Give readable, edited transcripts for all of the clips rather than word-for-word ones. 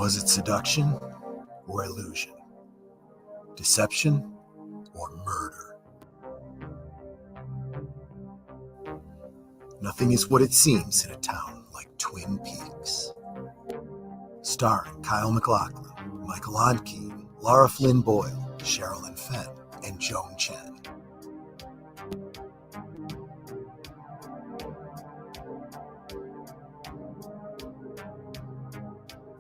Was it seduction or illusion? Deception or murder? Nothing is what it seems in a town like Twin Peaks. Starring Kyle MacLachlan, Michael Odkeen, Lara Flynn Boyle, Sherilyn Fenn, and Joan Chen.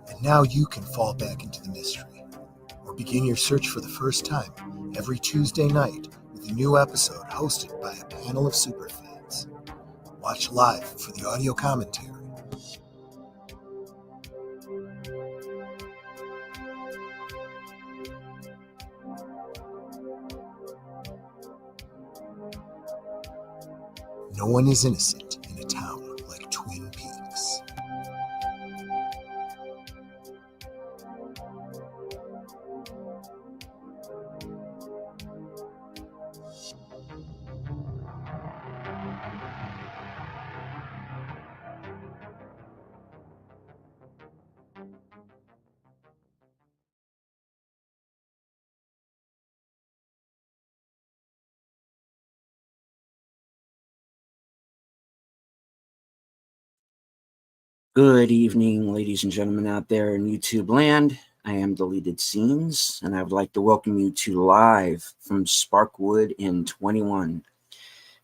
And now you can fall back into the mystery, or begin your search for the first time every Tuesday night with a new episode hosted by a panel of superfans. Watch live for the audio commentary. No one is innocent in a town like Twin Peaks. Good evening, ladies and gentlemen out there in YouTube land. I am Deleted Scenes, and I would like to welcome you to Live from Sparkwood in 21.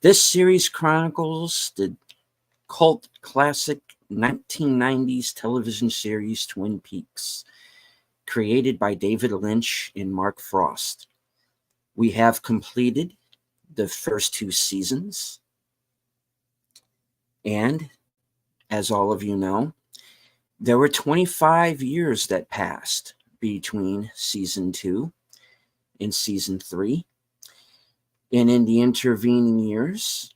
This series chronicles the cult classic 1990s television series Twin Peaks, created by David Lynch and Mark Frost. We have completed the first 2 seasons, and as all of you know, there were 25 years that passed between season 2 and season 3. And in the intervening years,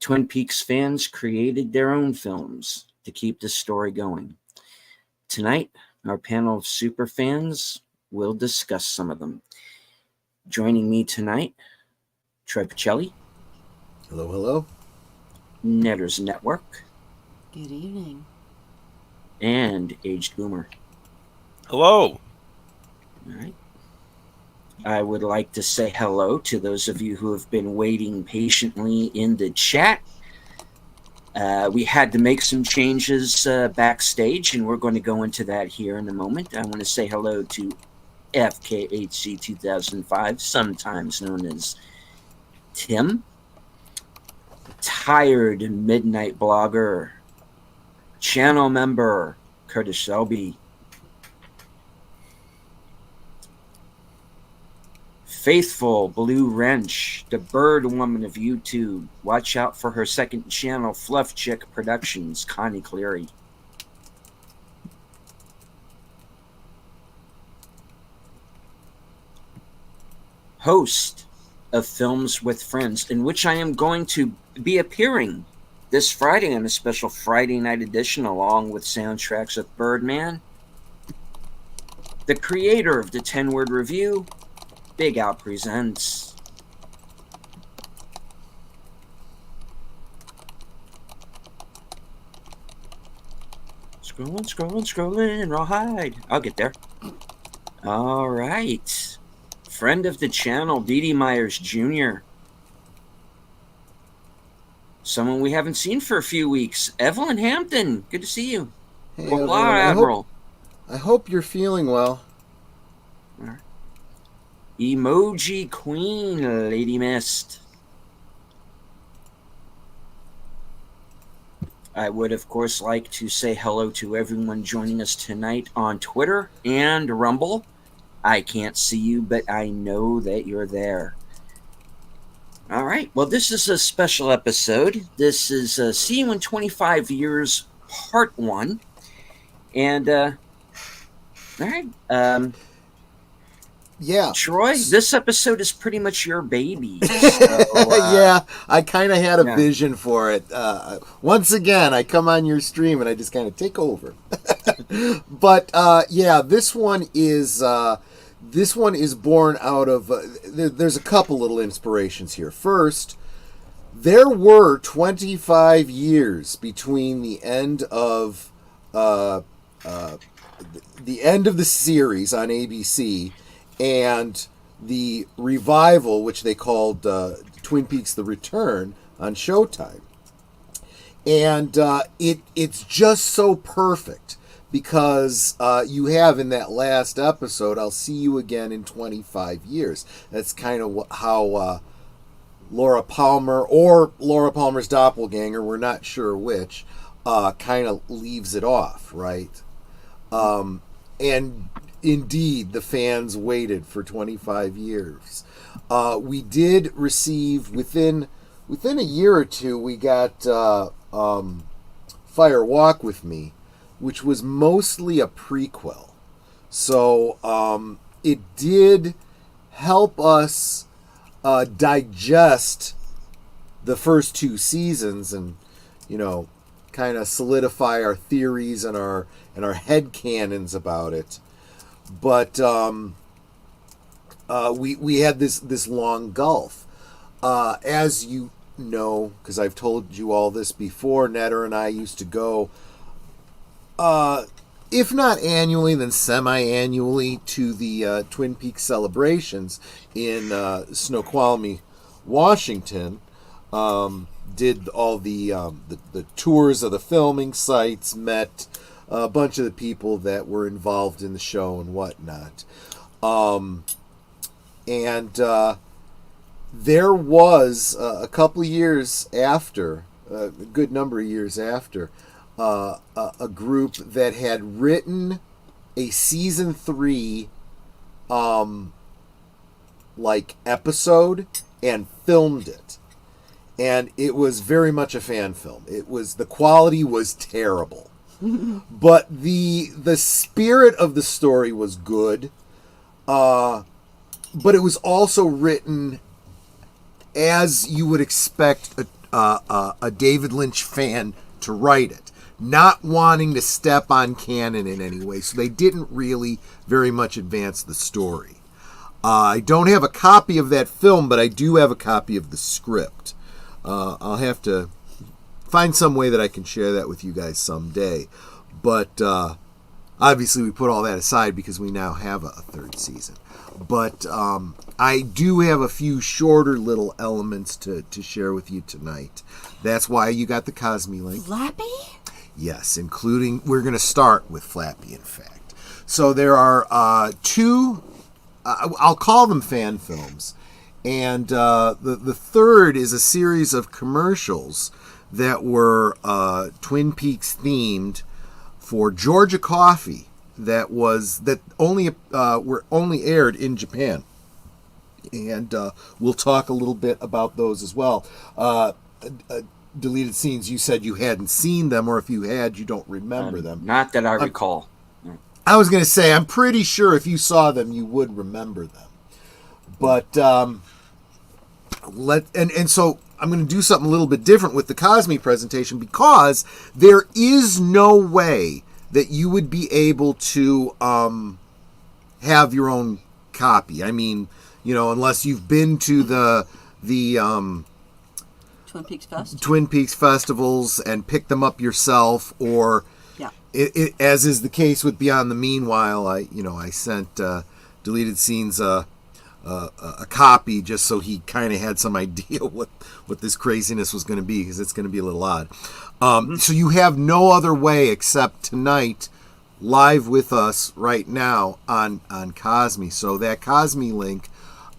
Twin Peaks fans created their own films to keep the story going. Tonight, our panel of super fans will discuss some of them. Joining me tonight, Troy Pacelli. Hello, hello. Netters Network. Good evening. And Aged Boomer. Hello. All right. I would like to say hello to those of you who have been waiting patiently in the chat. We had to make some changes backstage, and we're going to go into that here in a moment. I want to say hello to FKHC 2005, sometimes known as Tim, tired midnight blogger, channel member Curtis Shelby, faithful Blue Wrench, the bird woman of YouTube. Watch out for her second channel, Fluff Chick Productions, Connie Cleary. Host of Films with Friends, in which I am going to be appearing this Friday on a special Friday night edition, along with soundtracks of Birdman. The creator of the 10-word review, Big Al Presents. Scrolling, rawhide. I'll get there. All right. Friend of the channel, Dee Dee Myers Jr. Someone we haven't seen for a few weeks, Evelyn Hampton. Good to see you. Hey, Well, Evelyn, Admiral. I hope you're feeling well. All right. Emoji Queen, Lady Mist. I would, of course, like to say hello to everyone joining us tonight on Twitter and Rumble. I can't see you, but I know that you're there. All right. Well, this is a special episode. This is See You in 25 Years, Part 1. And, all right. Yeah. Troy, this episode is pretty much your baby. So, Yeah, I kind of had a yeah. vision for it. Once again, I come on your stream and I just kind of take over. But yeah, this one is born out of. There's a couple little inspirations here. First, there were 25 years between the end of the end of the series on ABC and the revival, which they called Twin Peaks: The Return on Showtime. And it's just so perfect because you have in that last episode, I'll see you again in 25 years. That's kind of how Laura Palmer or Laura Palmer's doppelganger, we're not sure which, kind of leaves it off, right? And indeed, the fans waited for 25 years. We did receive, within a year or two, we got Fire Walk With Me, which was mostly a prequel. So it did help us digest the first 2 seasons and, kind of solidify our theories and our headcanons about it. But we had this long gulf. As you know, because I've told you all this before, Netter and I used to go, if not annually, then semi-annually, to the Twin Peaks celebrations in Snoqualmie, Washington. Did all the tours of the filming sites, met a bunch of the people that were involved in the show and whatnot. There was a couple of years after, a good number of years after, a group that had written a season 3 episode and filmed it. And it was very much a fan film. The quality was terrible. But the spirit of the story was good. But it was also written as you would expect a David Lynch fan to write it, not wanting to step on canon in any way. So they didn't really very much advance the story. I don't have a copy of that film, but I do have a copy of the script. I'll have to find some way that I can share that with you guys someday. But obviously we put all that aside because we now have a 3rd season. But I do have a few shorter little elements to share with you tonight. That's why you got the Cosme link. Flappy? Yes, including, we're going to start with Flappy, in fact. So there are 2, I'll call them fan films. And the third is a series of commercials that were Twin Peaks themed for Georgia Coffee that were only aired in Japan. And we'll talk a little bit about those as well. Deleted scenes, you said you hadn't seen them, or if you had, you don't remember them. Not that I recall. I was going to say, I'm pretty sure if you saw them, you would remember them. But so I'm going to do something a little bit different with the Cosme presentation, because there is no way that you would be able to have your own copy. I mean, unless you've been to the Twin Peaks festivals and picked them up yourself, or as is the case with Beyond the Meanwhile, I sent Deleted Scenes a copy just so he kind of had some idea what this craziness was going to be, because it's going to be a little odd. So you have no other way except tonight, live with us right now on Cosme. So that Cosme link,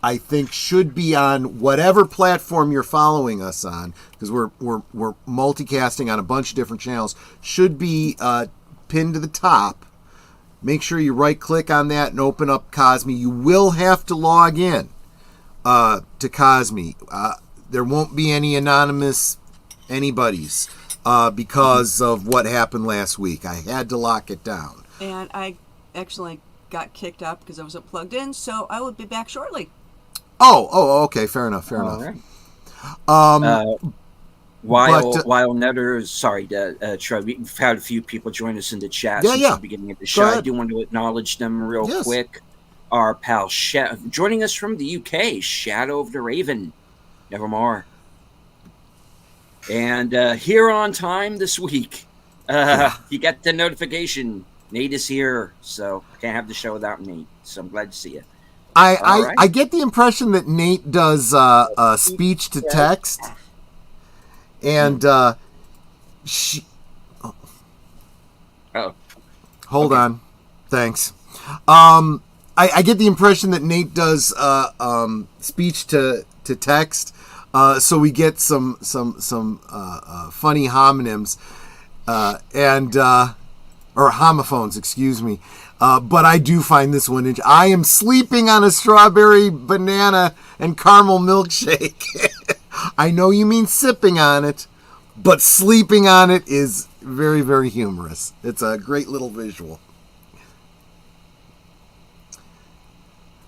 I think, should be on whatever platform you're following us on, because we're multicasting on a bunch of different channels. Should be pinned to the top. Make sure you right-click on that and open up Cosme. You will have to log in to Cosme. There won't be any anonymous anybody's because of what happened last week. I had to lock it down. And I actually got kicked out because I wasn't plugged in, so I will be back shortly. Oh, okay. Fair enough. Right. While Netter, sorry, Troy, we've had a few people join us in the chat since the beginning of the show. I do want to acknowledge them real quick. Our pal joining us from the UK, Shadow of the Raven, Nevermore. And here on time this week, you got the notification. Nate is here, so I can't have the show without Nate. So I'm glad to see you. All right. I get the impression that Nate does speech to text, and she. Oh, Hold Okay. on, thanks. I get the impression that Nate does speech to text, so we get some funny homonyms and or homophones, excuse me. But I do find this one. I am sleeping on a strawberry, banana, and caramel milkshake. I know you mean sipping on it, but sleeping on it is very, very humorous. It's a great little visual.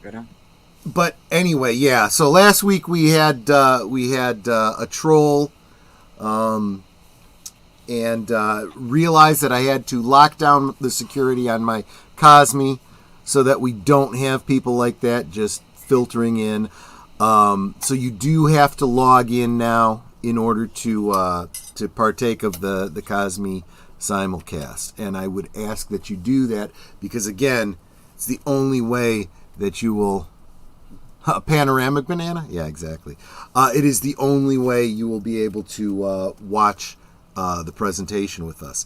right on. But anyway, yeah. So last week we had a troll, and realized that I had to lock down the security on my Cosme so that we don't have people like that just filtering in. So you do have to log in now in order to partake of the Cosme simulcast, and I would ask that you do that because again, it's the only way that you will. A panoramic banana? Yeah, exactly. It is the only way you will be able to watch the presentation with us.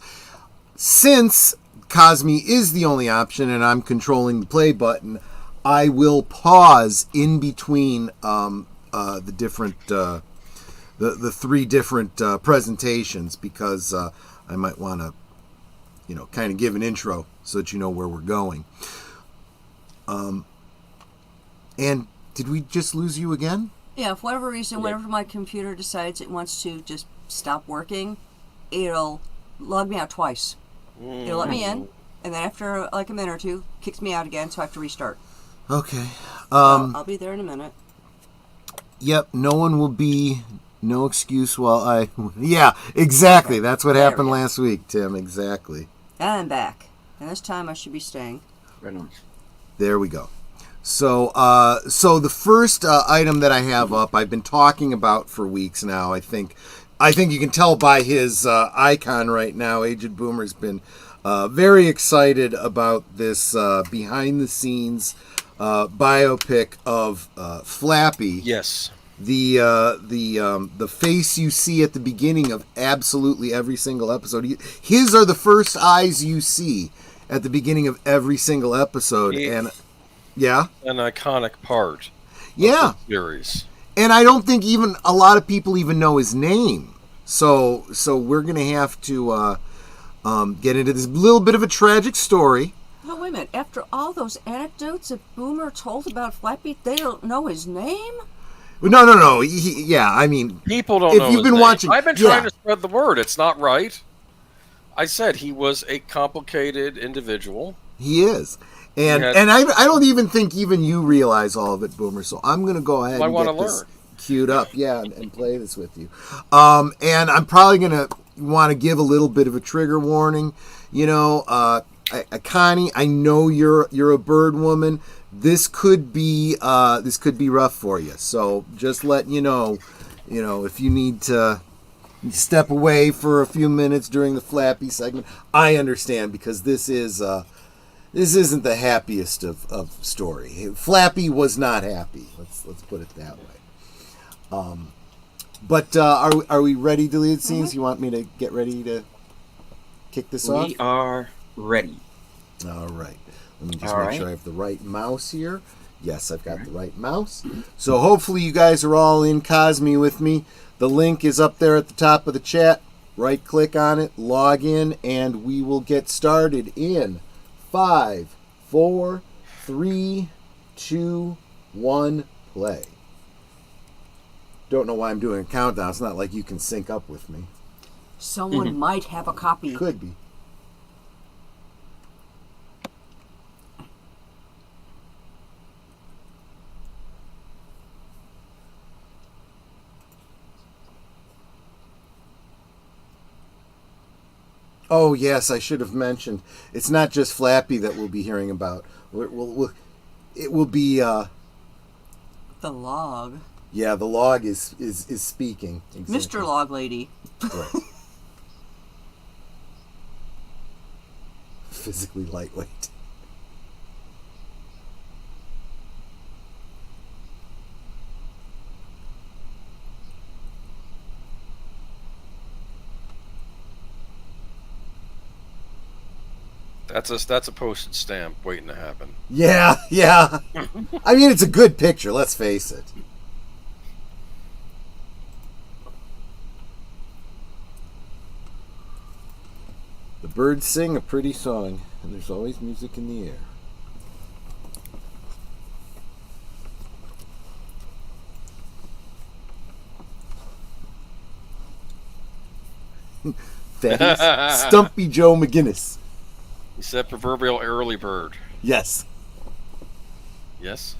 Since Cosme is the only option and I'm controlling the play button, I will pause in between the different the three different presentations because I might want to kind of give an intro so that you know where we're going. And did we just lose you again? Yeah, for whatever reason, whenever my computer decides it wants to just stop working, it'll log me out twice. It'll let me in, and then after like a minute or two, kicks me out again, so I have to restart. Okay. I'll be there in a minute. Yep, no excuse while I... Yeah, exactly. That's what happened last week, Tim. Exactly. And I'm back. And this time I should be staying. Right on. There we go. So the first item that I have up, I've been talking about for weeks now. I think you can tell by his icon right now. Aged Boomer's been very excited about this behind-the-scenes biopic of Flappy. Yes. The face you see at the beginning of absolutely every single episode. His are the first eyes you see at the beginning of every single episode, and. Yeah. An iconic part. Yeah. Of the series. And I don't think even a lot of people even know his name. So we're gonna have to get into this little bit of a tragic story. Oh, wait a minute. After all those anecdotes that Boomer told about Flappy, they don't know his name? No. Yeah, I mean, People don't if know you've his been name. watching, I've been trying to spread the word. It's not right. I said he was a complicated individual. He is. And I don't even think even you realize all of it, Boomer. So I'm going to go ahead and get this queued up, and play this with you. And I'm probably going to want to give a little bit of a trigger warning. Connie, I know you're a bird woman. This could be rough for you. So just letting you know, if you need to step away for a few minutes during the Flappy segment, I understand because this isn't the happiest of story. Flappy was not happy. Let's put it that way. But are we ready, deleted scenes? You want me to get ready to kick this off? We are ready. All right. Let me just make sure I have the right mouse here. Yes, I've got the right mouse. So hopefully you guys are all in Cosme with me. The link is up there at the top of the chat. Right click on it, log in, and we will get started in 5, 4, 3, 2, 1, play. Don't know why I'm doing a countdown. It's not like you can sync up with me. Someone might have a copy. Could be. Oh, yes, I should have mentioned. It's not just Flappy that we'll be hearing about. It will be... The log. Yeah, the log is speaking. Exactly. Mr. Log Lady. Right. physically lightweight. That's a postage stamp waiting to happen. Yeah, yeah. I mean, it's a good picture, let's face it. The birds sing a pretty song, and there's always music in the air. That is Stumpy Joe McGinnis. He's that proverbial early bird. Yes. Yes.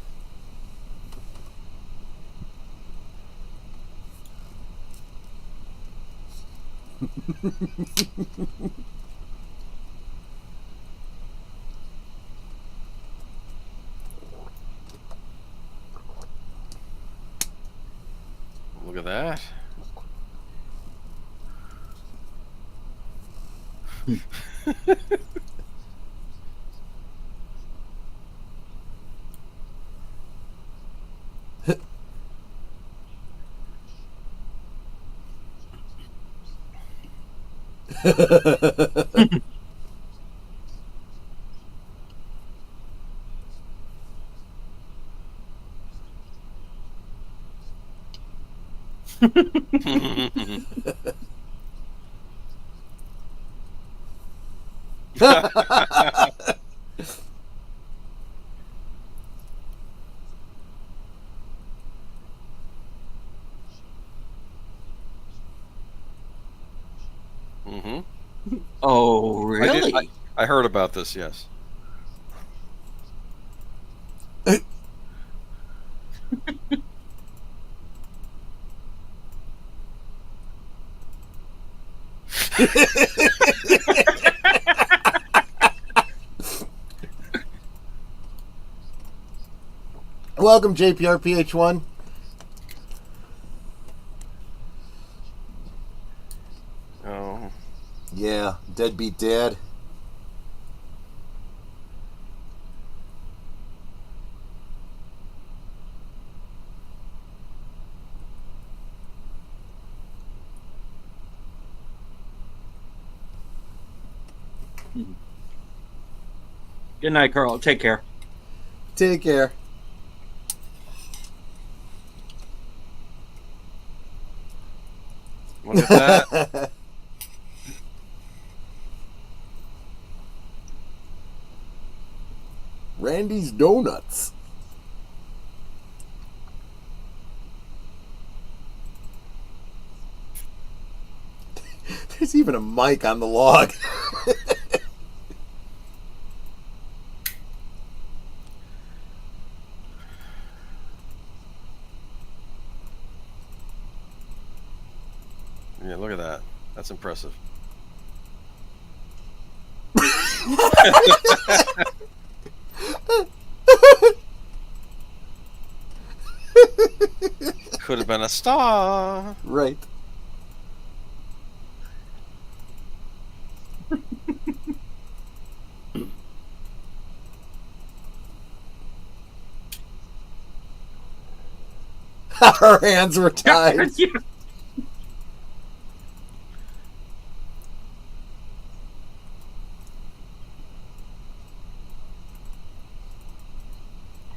Look at that. Mm-hmm. Oh, really? I heard about this, yes. Welcome, JPRPH1. Oh. Yeah, deadbeat dad. Good night, Carl. Take care. Take care. Look at that. Randy's Donuts. There's even a mic on the log. Yeah, look at that. That's impressive. Could have been a star. Right. Our hands were tied.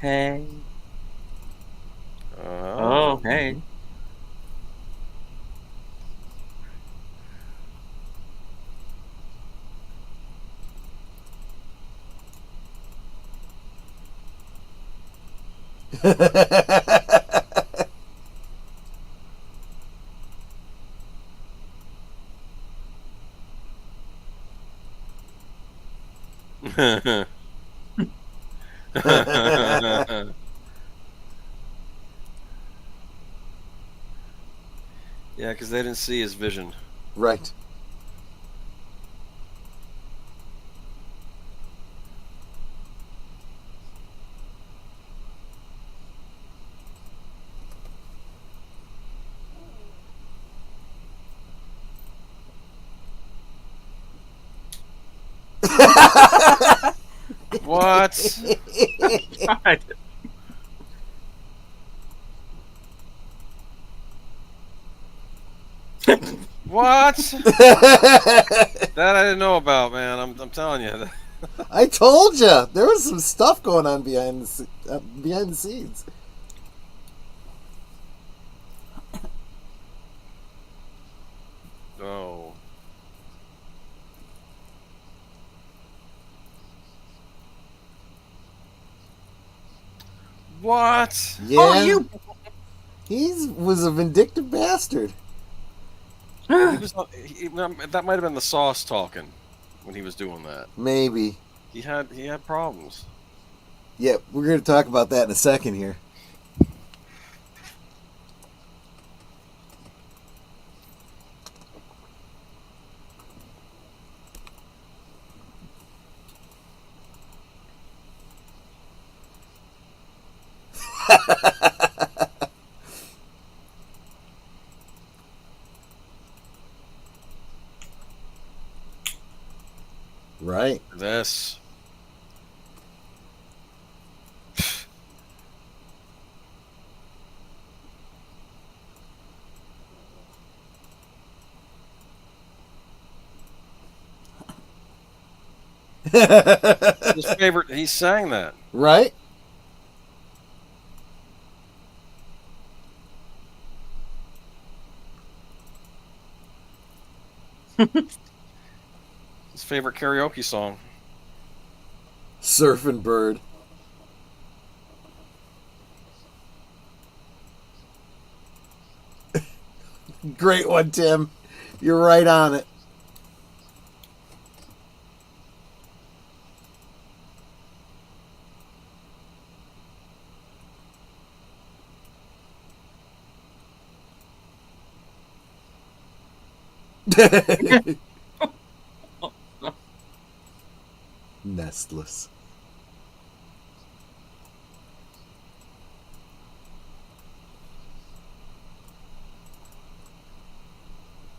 Hey. Oh, Hey. Yeah, because they didn't see his vision. Right. What? God. What? That I didn't know about, man. I'm telling you. I told you there was some stuff going on behind the scenes. Oh. What? Yeah, Oh, you. he was a vindictive bastard. He was. That might have been the sauce talking when he was doing that. Maybe. He had problems. Yeah, we're going to talk about that in a second here. Right. This. His favorite. He sang that. Right? His favorite karaoke song. Surfing bird. Great one, Tim. You're right on it. Nestless.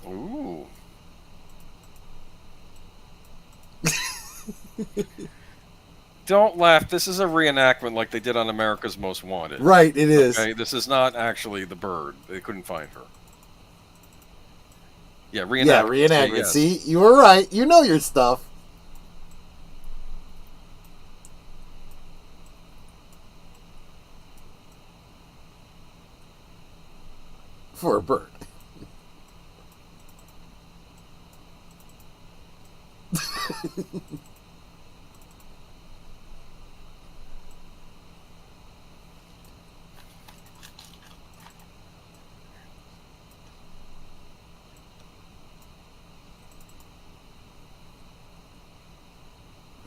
Ooh. Don't laugh. This is a reenactment like they did on America's Most Wanted. Right, it is. Okay, this is not actually the bird. They couldn't find her. Yeah, reenactment. Yeah, reenactment. Yes. See, you were right. You know your stuff. For a bird.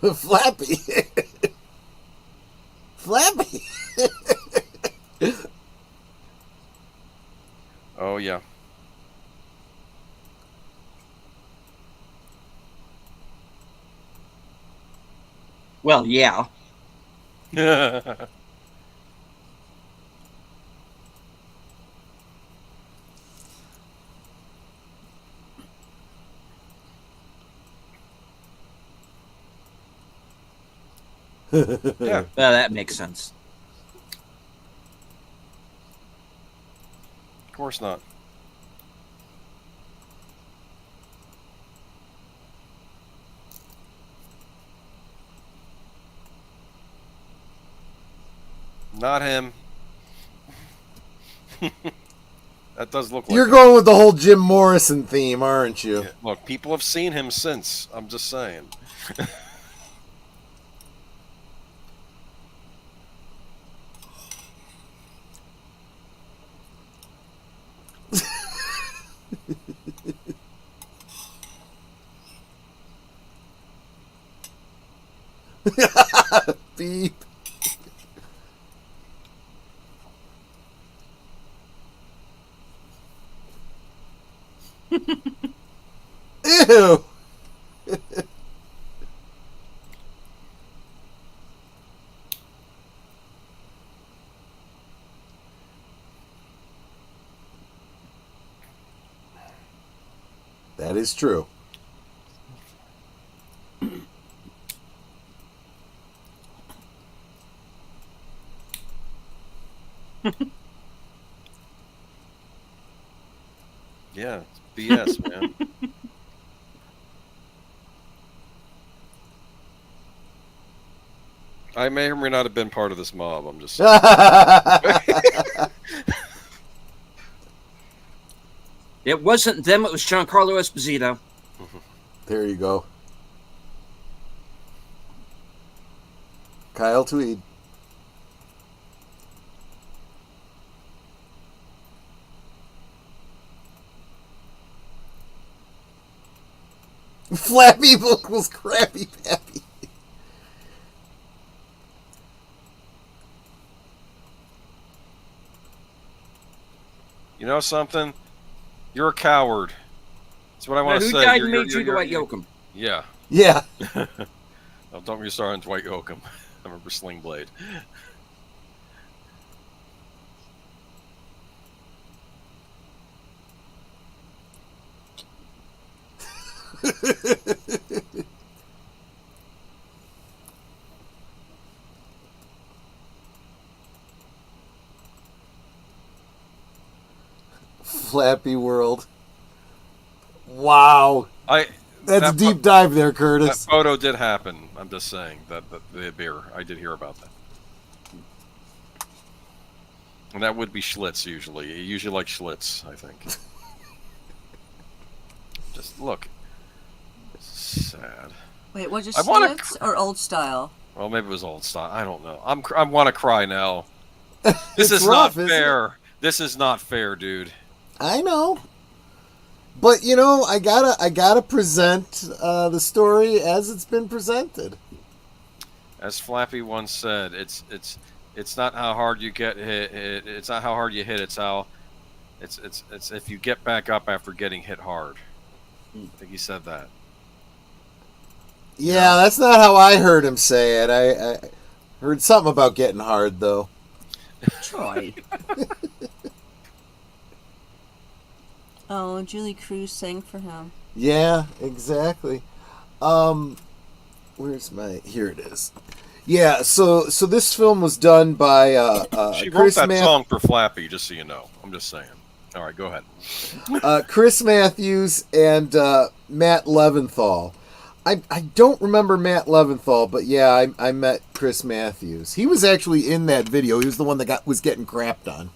Flappy. Flappy. Oh yeah. Well, yeah. Yeah. Well, that makes sense. Of course not. Not him. That does look like You're him. going with the whole Jim Morrison theme, aren't you? Yeah, look, people have seen him since. I'm just saying. Beep. Ew. That is true. Yeah, it's BS, man. I may or may not have been part of this mob. I'm just saying. It wasn't them, it was Giancarlo Esposito. There you go. Kyle Tweed. Flappy equals Crappy Pappy. You know something? You're a coward. That's what I want to Who say. died and made you Dwight Yoakam? Yeah. Yeah. Oh, don't get me started on Dwight Yoakam. I remember Sling Blade. Flappy World. Wow. That's a deep dive there, Curtis. That photo did happen. I'm just saying that the beer. I did hear about that. And that would be Schlitz usually. You usually like Schlitz, I think. Just look. This is sad. Wait, was it I wanna Schlitz or old style? Well, maybe it was old style. I don't know. I want to cry now. This is rough, not fair. This is not fair, dude. I know. But you know, I gotta present the story as it's been presented. As Flappy once said, it's not how hard you get hit. It's not how hard you hit. It's if you get back up after getting hit hard. I think he said that. Yeah, that's not how I heard him say it. I heard something about getting hard though. Troy. Oh, Julie Cruz sang for him. Yeah, exactly. Where's my? Here it is. Yeah, so this film was done by She Chris wrote that song for Flappy, just so you know. I'm just saying. All right, go ahead. Chris Matthews and Matt Leventhal. I don't remember Matt Leventhal, but yeah, I met Chris Matthews. He was actually in that video. He was the one that was getting crapped on.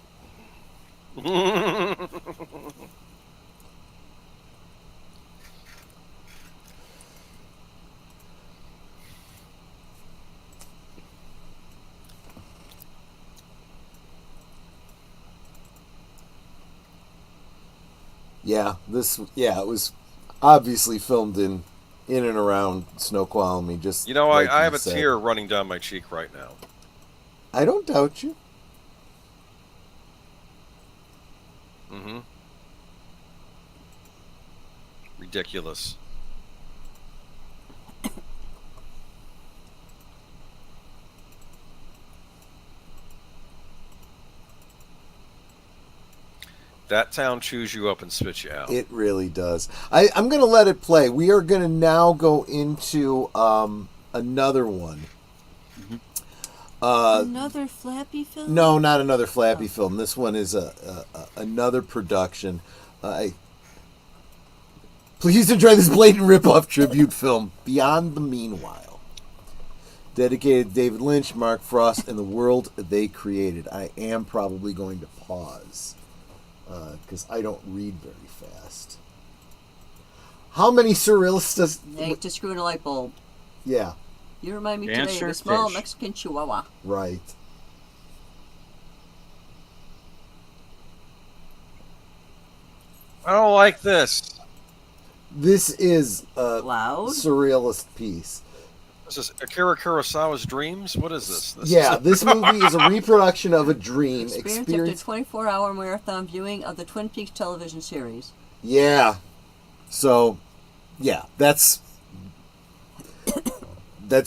It was obviously filmed in and around Snoqualmie. Just like I have a said. tear running down my cheek right now. I don't doubt you. Mm-hmm. Ridiculous. That town chews you up and spits you out. It really does. I'm going to let it play. We are going to now go into another one. Mm-hmm. Another Flappy film? No, not another Flappy film. This one is another production. Please enjoy this blatant rip-off tribute film, Beyond the Meanwhile. Dedicated to David Lynch, Mark Frost, and the world they created. I am probably going to pause because I don't read very fast. How many surrealists does... Hey, to screw in a light bulb. Yeah. You remind me Dancer today of a small fish. Mexican chihuahua. Right. I don't like this. This is a Loud? surrealist piece. This is Akira Kurosawa's Dreams? What is this? This movie is a reproduction of a dream. Experience up to 24-hour marathon viewing of the Twin Peaks television series. Yeah. So, yeah, that's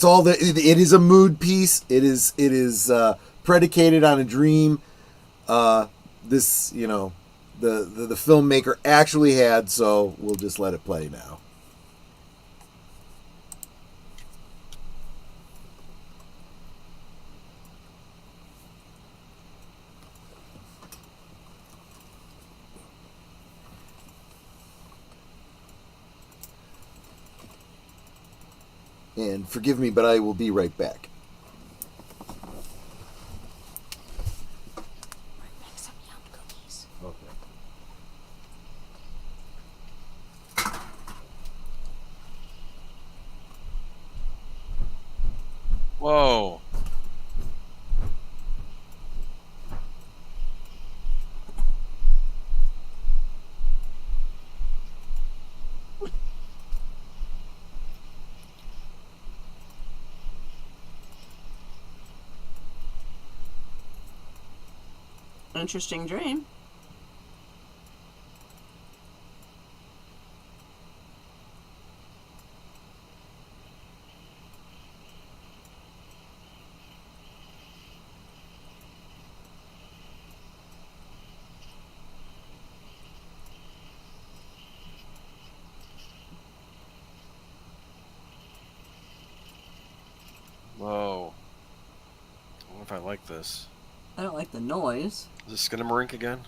all. It is a mood piece. It is predicated on a dream. This, the filmmaker actually had. So we'll just let it play now. And forgive me, but I will be right back. Okay. Whoa. Interesting dream. Whoa. I wonder if I like this. I don't like the noise. Is this Skinamarink again?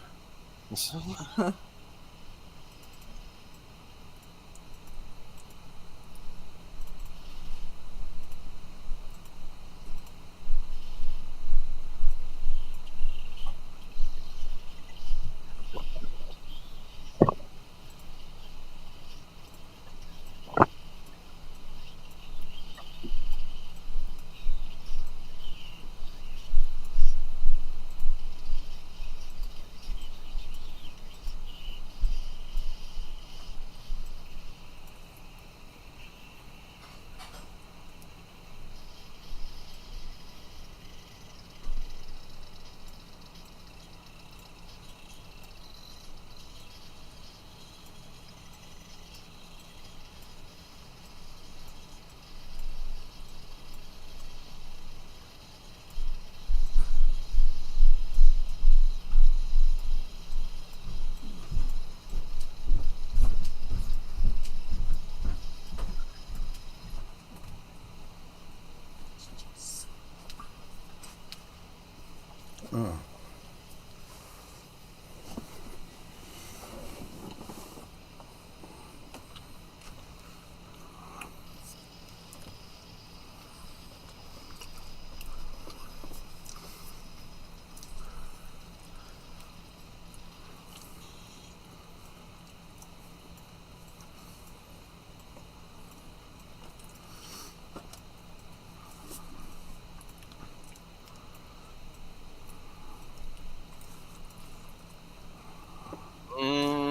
Mm.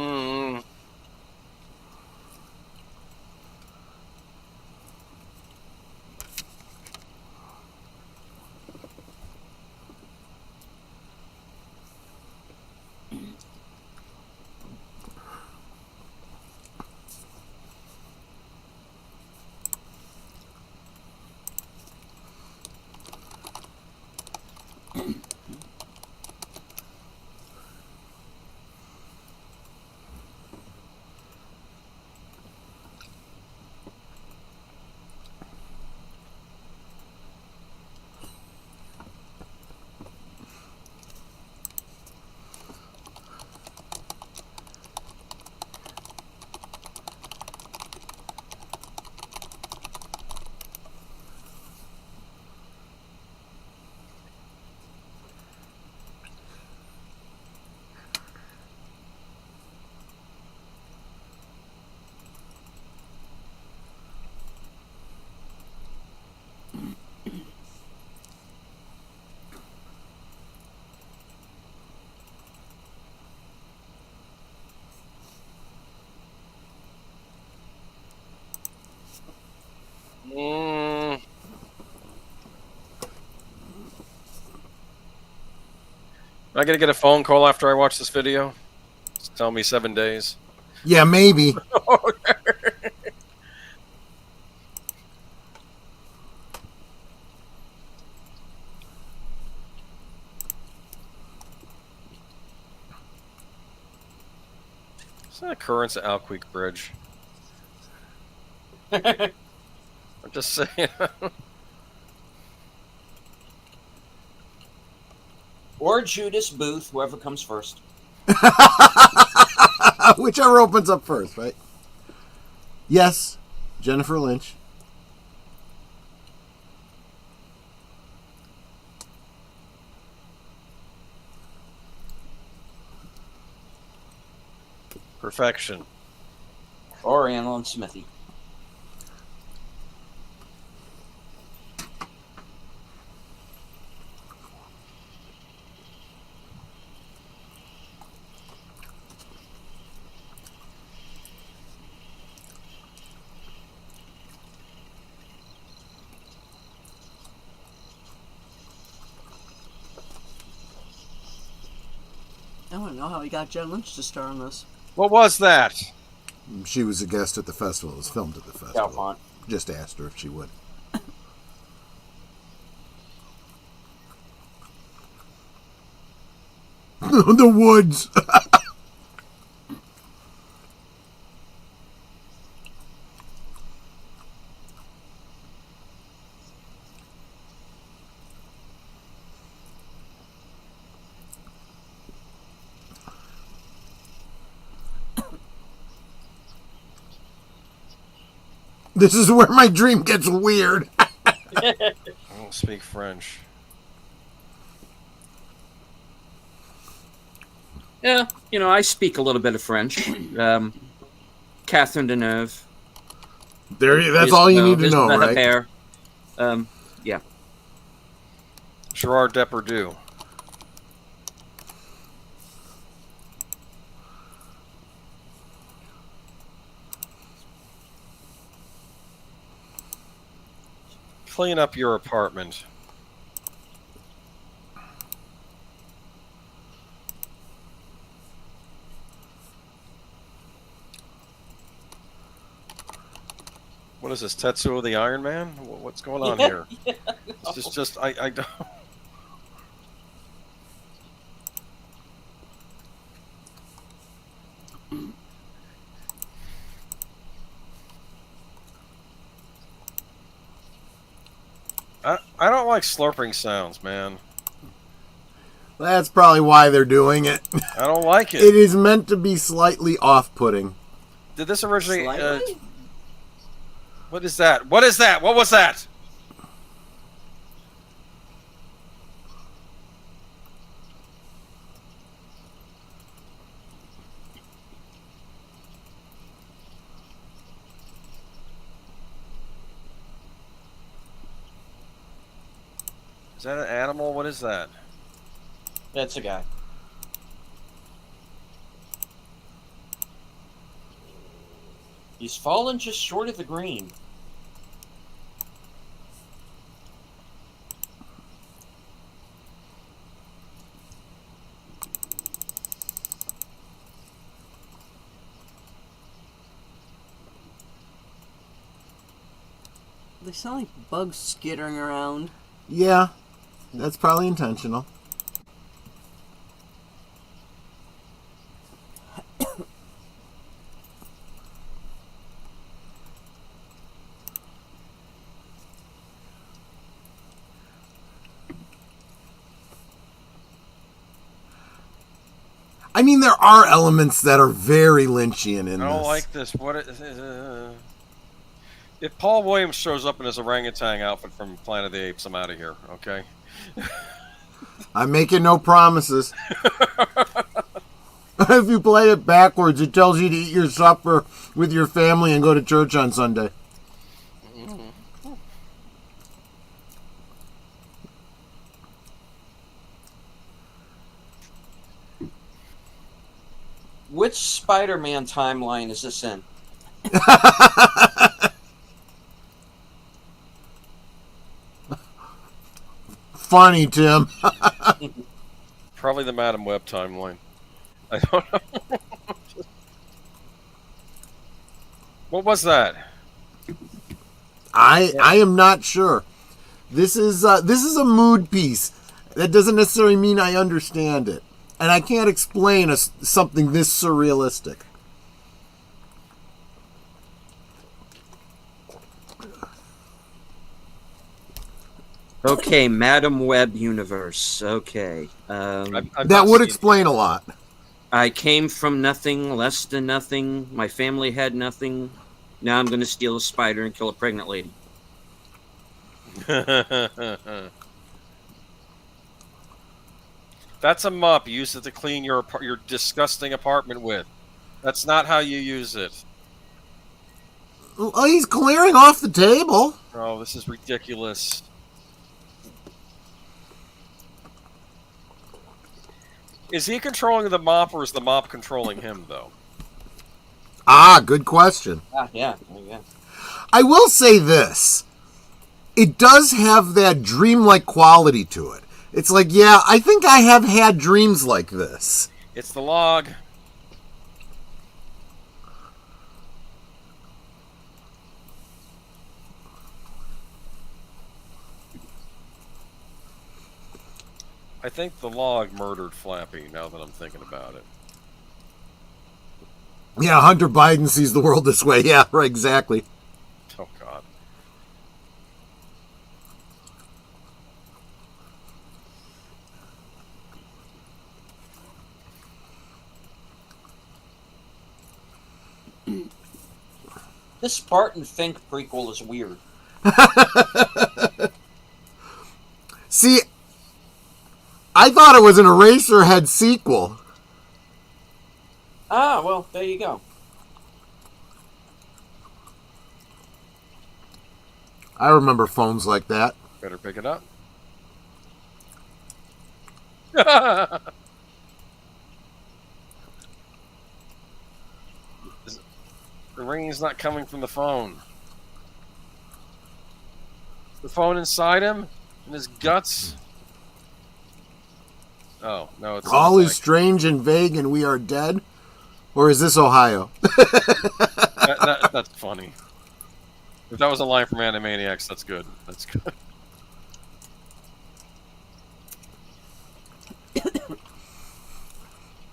Mm. Am I gonna get a phone call after I watch this video? Just tell me 7 days. Yeah, maybe. It's an occurrence at Owl Creek Bridge. I'm just saying. Or Judas Booth, whoever comes first. Whichever opens up first, right? Yes, Jennifer Lynch. Perfection. Or Alan Smithy. I want to know how he got Jen Lynch to star in this. What was that? She was a guest at the festival. It was filmed at the festival. Galfont. Just asked her if she would. The woods. This is where my dream gets weird. I don't speak French. Yeah, I speak a little bit of French. Catherine Deneuve. That's all you need to know, right? Hair. Yeah. Gerard Depardieu. Clean up your apartment. What is this, Tetsuo the Iron Man? What's going on here? Yeah, It's just I don't. I don't like slurping sounds, man. That's probably why they're doing it. I don't like it. It is meant to be slightly off-putting. Did this originally? Slightly? What is that? What is that? What was that? Is that an animal? What is that? That's a guy. He's fallen just short of the green. They sound like bugs skittering around. Yeah, that's probably intentional. I mean, there are elements that are very Lynchian in this. I don't like this. What? If Paul Williams shows up in his orangutan outfit from Planet of the Apes, I'm out of here. Okay. I'm making no promises. If you play it backwards, it tells you to eat your supper with your family and go to church on Sunday. Which Spider-Man timeline is this in? Funny, Tim. Probably the Madam Web timeline. I don't know. What was that? I am not sure. This is a mood piece. That doesn't necessarily mean I understand it, and I can't explain something this surrealistic. Okay, Madam Web universe. Okay. I've That not would seen- explain a lot. I came from nothing, less than nothing. My family had nothing. Now I'm going to steal a spider and kill a pregnant lady. That's a mop. You use it to clean your disgusting apartment with. That's not how you use it. Oh, he's clearing off the table. Oh, this is ridiculous. Is he controlling the mop, or is the mop controlling him, though? Ah, good question. Yeah. I will say this. It does have that dreamlike quality to it. It's like, yeah, I think I have had dreams like this. It's the log. I think the log murdered Flappy, now that I'm thinking about it. Yeah, Hunter Biden sees the world this way. Yeah, right, exactly. Oh, God. This Spartan Fink prequel is weird. See, I thought it was an Eraserhead sequel. Ah, well, there you go. I remember phones like that. Better pick it up. The ringing's not coming from the phone. The phone inside him? In his guts? Oh, no, it's All not is strange and vague and we are dead? Or is this Ohio? That's funny. If that was a line from Animaniacs, that's good. That's good.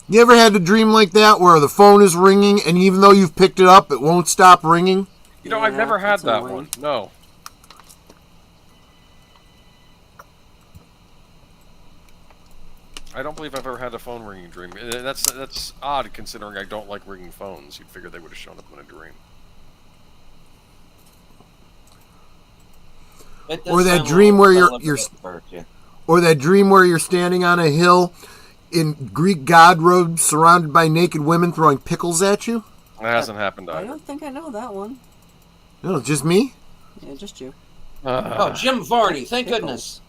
You ever had a dream like that where the phone is ringing and even though you've picked it up, it won't stop ringing? You know, I've never had that's that annoying. one. No. I don't believe I've ever had a phone ringing dream. That's odd considering I don't like ringing phones. You'd figure they would have shown up in a dream. It does Or that sound a dream little where relevant at first, yeah. or that dream where you're standing on a hill in Greek god robes surrounded by naked women throwing pickles at you? That hasn't happened I either. don't think I know that one. No, it's just me? Yeah, just you. Oh, Jim Varney, thank goodness.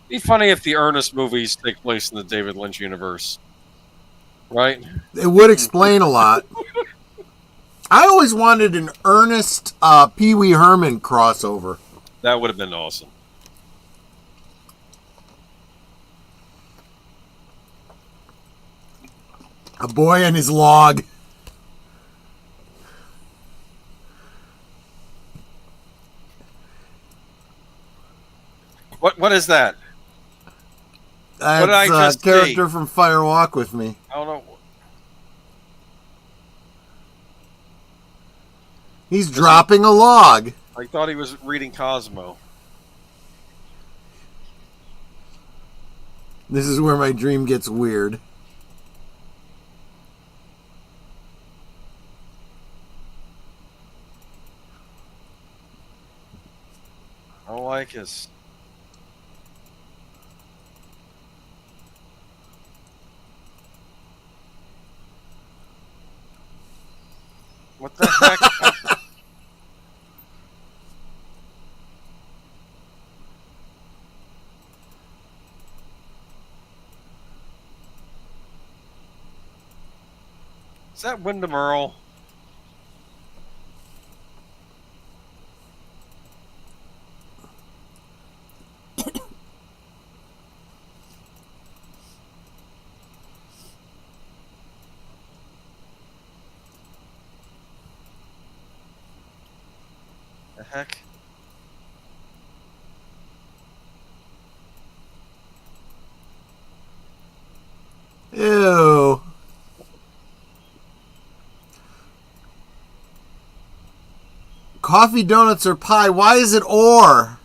Be funny if the Ernest movies take place in the David Lynch universe. Right? It would explain a lot. I always wanted an Ernest Pee Wee Herman crossover. That would have been awesome. A boy and his log. What is that? That's did I just a character see? from Fire Walk with Me. I don't know. He's dropping a log. I thought he was reading Cosmo. This is where my dream gets weird. I don't like his. What the heck? Is that Wyndham Earl? The heck? Ew. Coffee, donuts, or pie? Why is it or?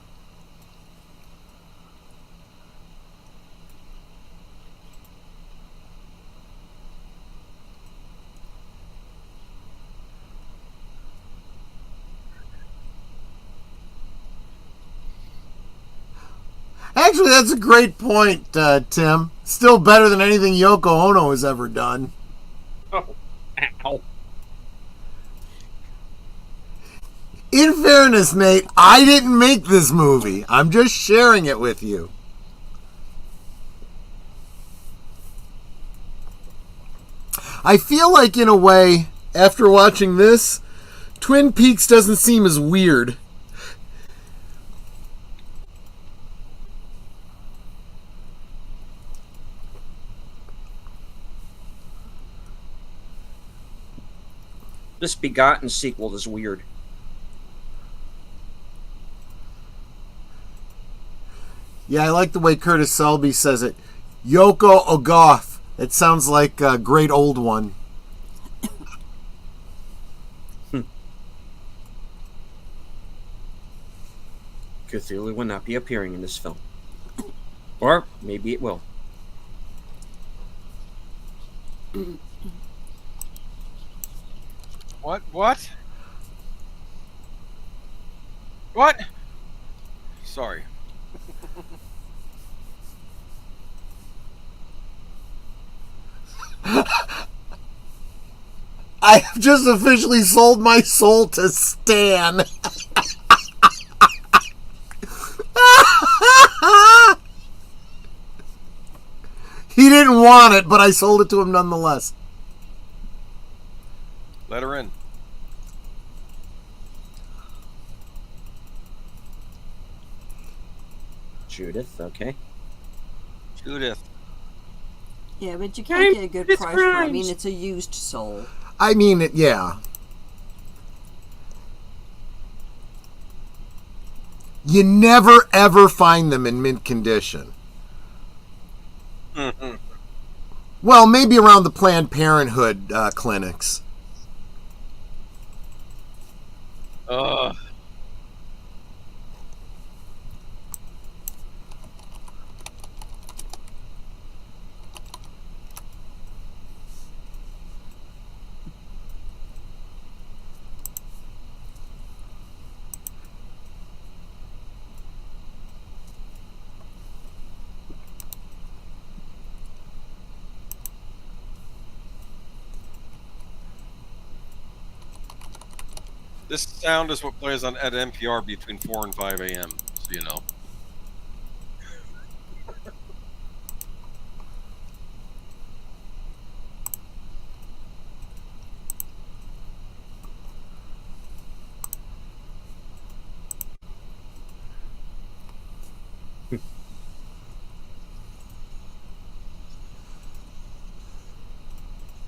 Actually, that's a great point, Tim. Still better than anything Yoko Ono has ever done. Oh, ow. In fairness, Nate, I didn't make this movie. I'm just sharing it with you. I feel like, in a way, after watching this, Twin Peaks doesn't seem as weird. This Begotten sequel is weird. Yeah, I like the way Curtis Selby says it. Yoko Ogoth. It sounds like a great old one. Cthulhu will not be appearing in this film. Or maybe it will. What? What? Sorry. I have just officially sold my soul to Stan. He didn't want it, but I sold it to him nonetheless. Let her in. Judith, okay. Judith. Yeah, but you can't get a good price for it. I mean, it's a used soul. I mean, yeah. You never, ever find them in mint condition. Mm-hmm. Well, maybe around the Planned Parenthood clinics. Ugh. This sound is what plays on at NPR between 4 and 5 a.m., so you know.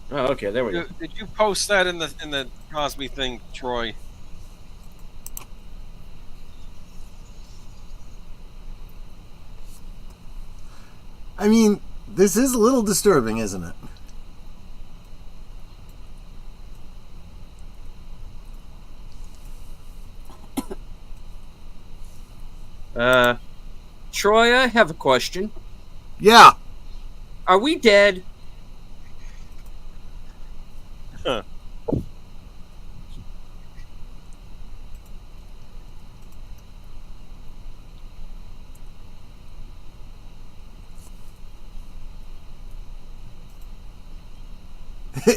Oh, okay, there we go. Did you post that in the Cosby thing, Troy? I mean, this is a little disturbing, isn't it? Troy, I have a question. Yeah. Are we dead? Huh.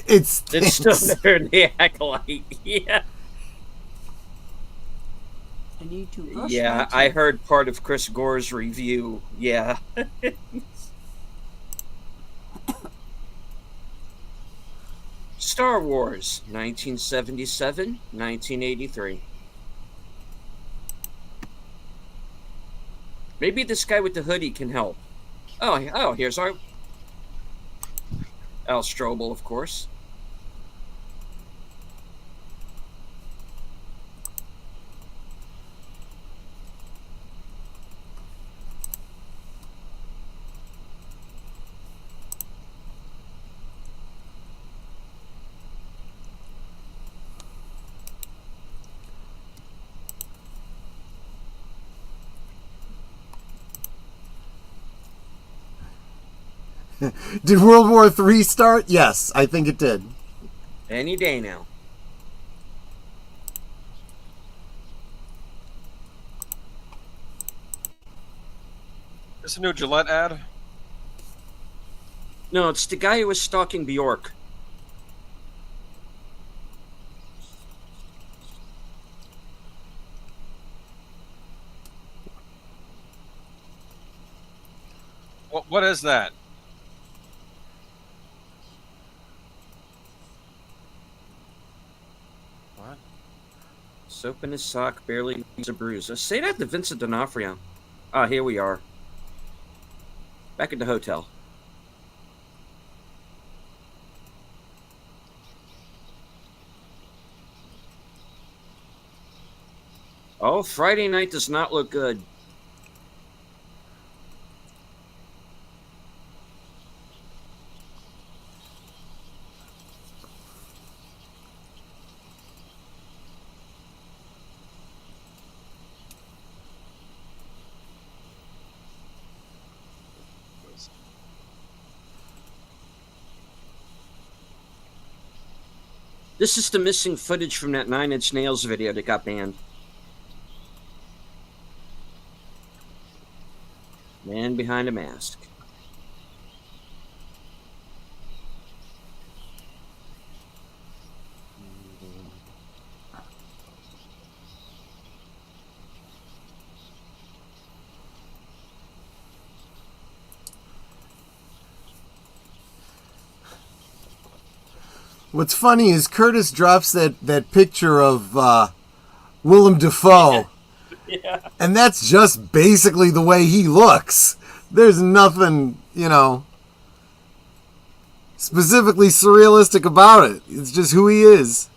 It's still there in the acolyte. Yeah. I need to brush Yeah, my teeth. I heard part of Chris Gore's review. Yeah. Star Wars, 1977, 1983. Maybe this guy with the hoodie can help. Oh, here's our Al Strobel, of course. Did World War III start? Yes, I think it did. Any day now. This a new Gillette ad? No, it's the guy who was stalking Bjork. What is that? What? Soap in his sock barely leaves a bruise. Say that to Vincent D'Onofrio. Ah, here we are. Back at the hotel. Oh, Friday night does not look good. This is the missing footage from that Nine Inch Nails video that got banned. Man behind a mask. What's funny is Curtis drops that picture of Willem Dafoe. Yeah. And that's just basically the way he looks. There's nothing, specifically surrealistic about it. It's just who he is.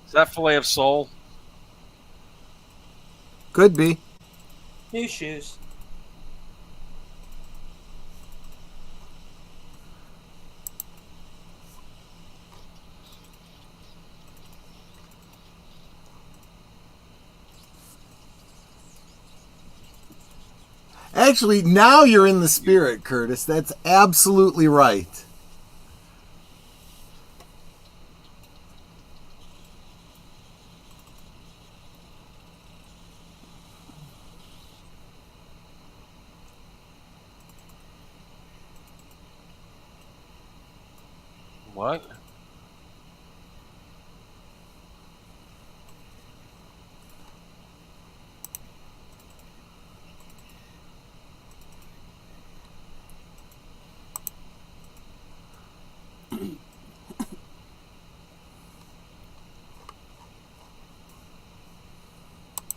Is that fillet of sole? Could be. New shoes. Actually, now you're in the spirit, Curtis. That's absolutely right. What?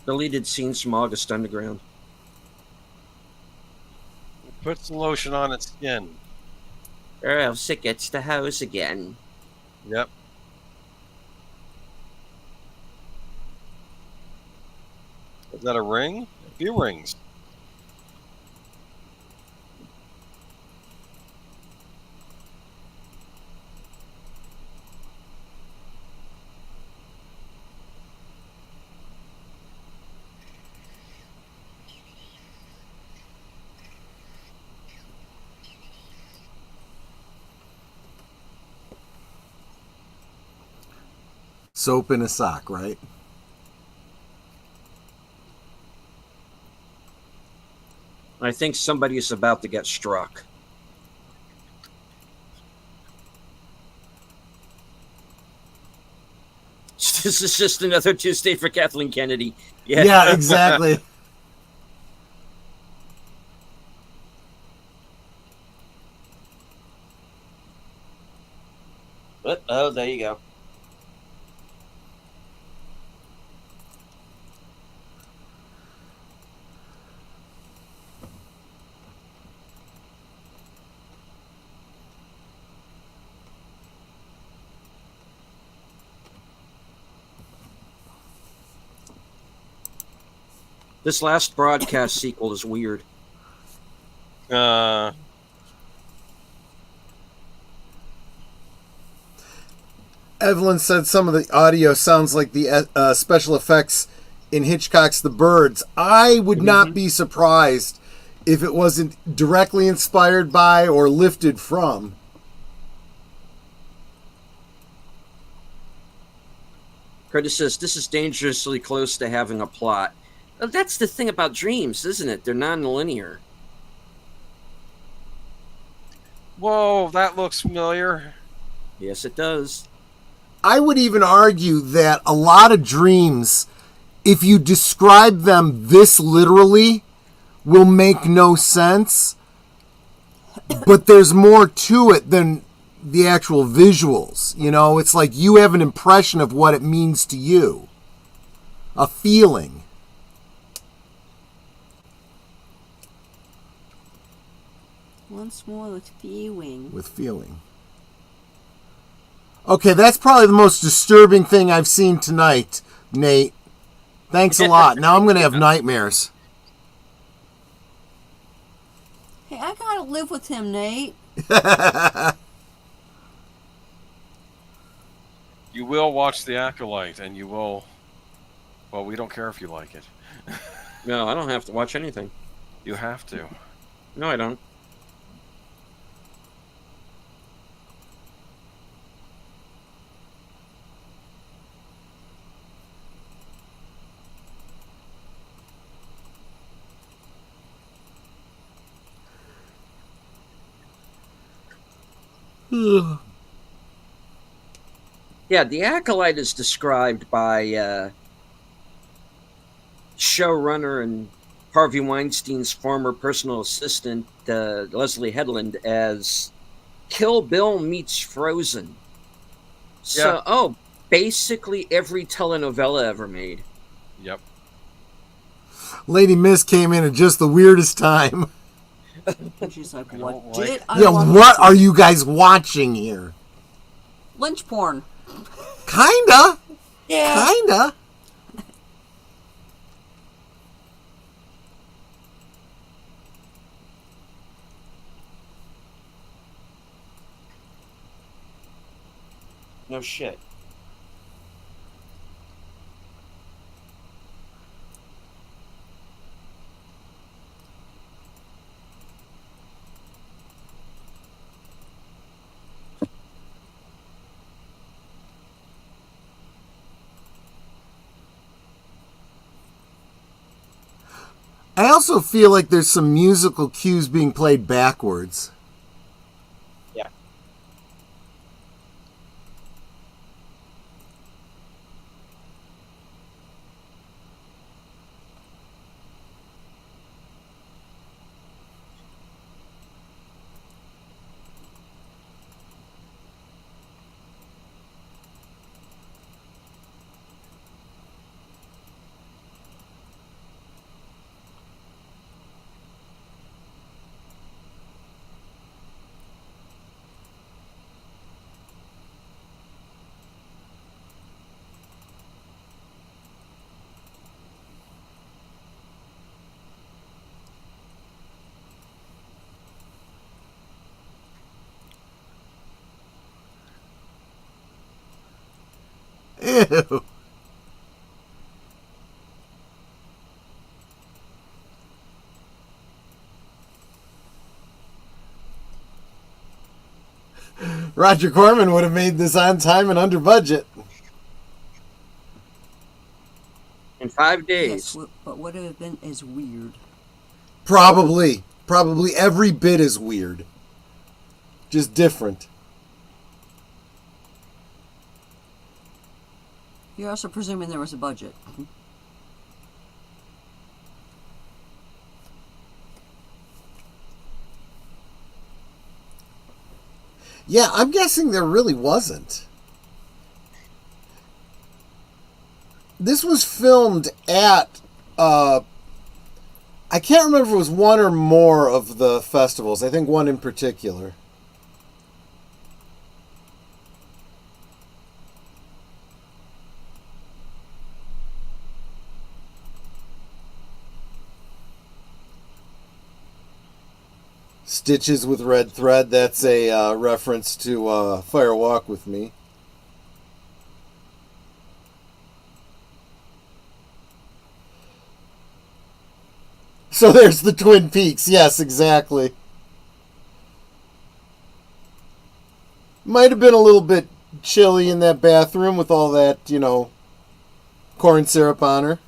Deleted scenes from August Underground. Puts the lotion on its skin. Or else it gets the hose again. Yep. Is that a ring? A few rings. Soap in a sock, right? I think somebody is about to get struck. This is just another Tuesday for Kathleen Kennedy. Yeah, exactly. Oh, there you go. This last broadcast sequel is weird. Evelyn said some of the audio sounds like the special effects in Hitchcock's The Birds. I would not be surprised if it wasn't directly inspired by or lifted from. Curtis says, this is dangerously close to having a plot. Well, that's the thing about dreams, isn't it? They're non-linear. Whoa, that looks familiar. Yes, it does. I would even argue that a lot of dreams, if you describe them this literally, will make no sense. But there's more to it than the actual visuals. You know, it's like you have an impression of what it means to you. A feeling. Once more with feeling. With feeling. Okay, that's probably the most disturbing thing I've seen tonight, Nate. Thanks a lot. Now I'm going to have nightmares. Hey, I gotta live with him, Nate. You will watch The Acolyte, and you will... Well, we don't care if you like it. No, I don't have to watch anything. You have to. No, I don't. Yeah, The Acolyte is described by showrunner and Harvey Weinstein's former personal assistant, Leslie Headland, as Kill Bill meets Frozen. So, basically every telenovela ever made. Yep. Lady Miss came in at just the weirdest time. And she's like, I what don't did like I Yeah, watch? what are you guys watching here? Lynch porn. Kinda. Yeah. Kinda. No shit. I also feel like there's some musical cues being played backwards. Yeah. Ew. Roger Corman would have made this on time and under budget. In 5 Yes, days. but would it have been as weird? Probably. Probably every bit as weird. Just different. You're also presuming there was a budget. Yeah, I'm guessing there really wasn't. This was filmed at, I can't remember if it was one or more of the festivals. I think one in particular. Stitches with Red Thread, that's a reference to Fire Walk with Me. So there's the Twin Peaks. Yes, exactly. Might have been a little bit chilly in that bathroom with all that, corn syrup on her.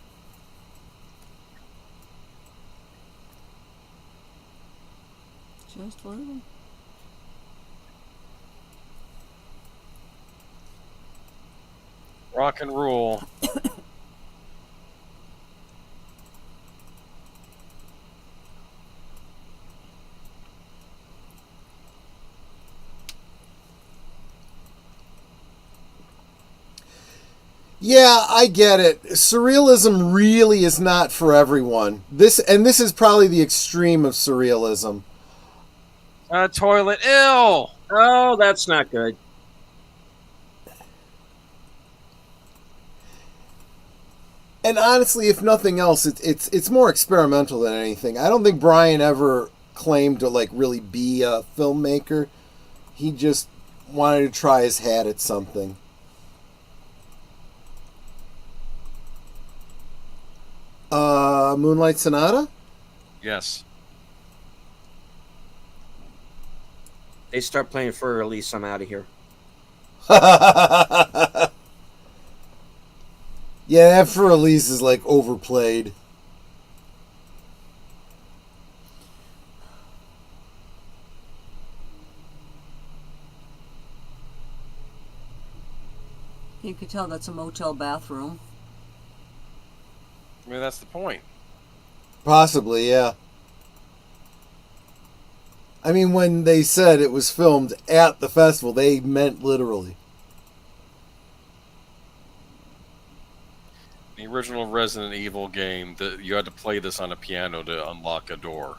Just a little. Rock and roll. Yeah, I get it. Surrealism really is not for everyone. This is probably the extreme of surrealism. Toilet ill. Oh, that's not good. And honestly, if nothing else, it's more experimental than anything. I don't think Brian ever claimed to like really be a filmmaker. He just wanted to try his hat at something. Moonlight Sonata? Yes. They start playing for release. I'm out of here. Yeah, that for release is like overplayed. You could tell that's a motel bathroom. I mean, that's the point. Possibly, yeah. I mean, when they said it was filmed at the festival, they meant literally. The original Resident Evil game, you had to play this on a piano to unlock a door.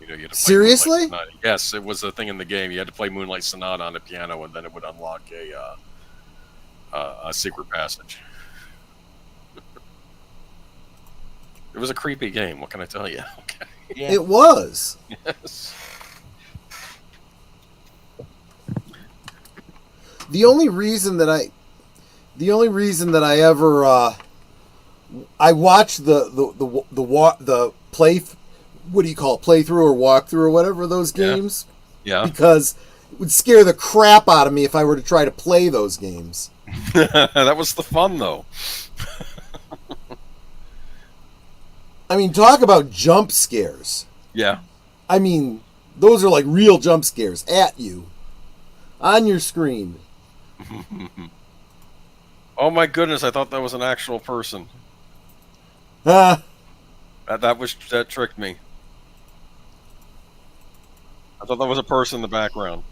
You had to play Seriously? Moonlight Sonata. Yes, it was a thing in the game. You had to play Moonlight Sonata on a piano, and then it would unlock a secret passage. It was a creepy game. What can I tell you? Okay. Yeah. It was. Yes. The only reason that I ever I watched the play, what do you call it, playthrough or walkthrough or whatever of those games, Yeah. because it would scare the crap out of me if I were to try to play those games. That was the fun, though. I mean, talk about jump scares. Yeah. I mean, those are like real jump scares at you on your screen. Oh my goodness! I thought that was an actual person. Ah. That tricked me. I thought that was a person in the background.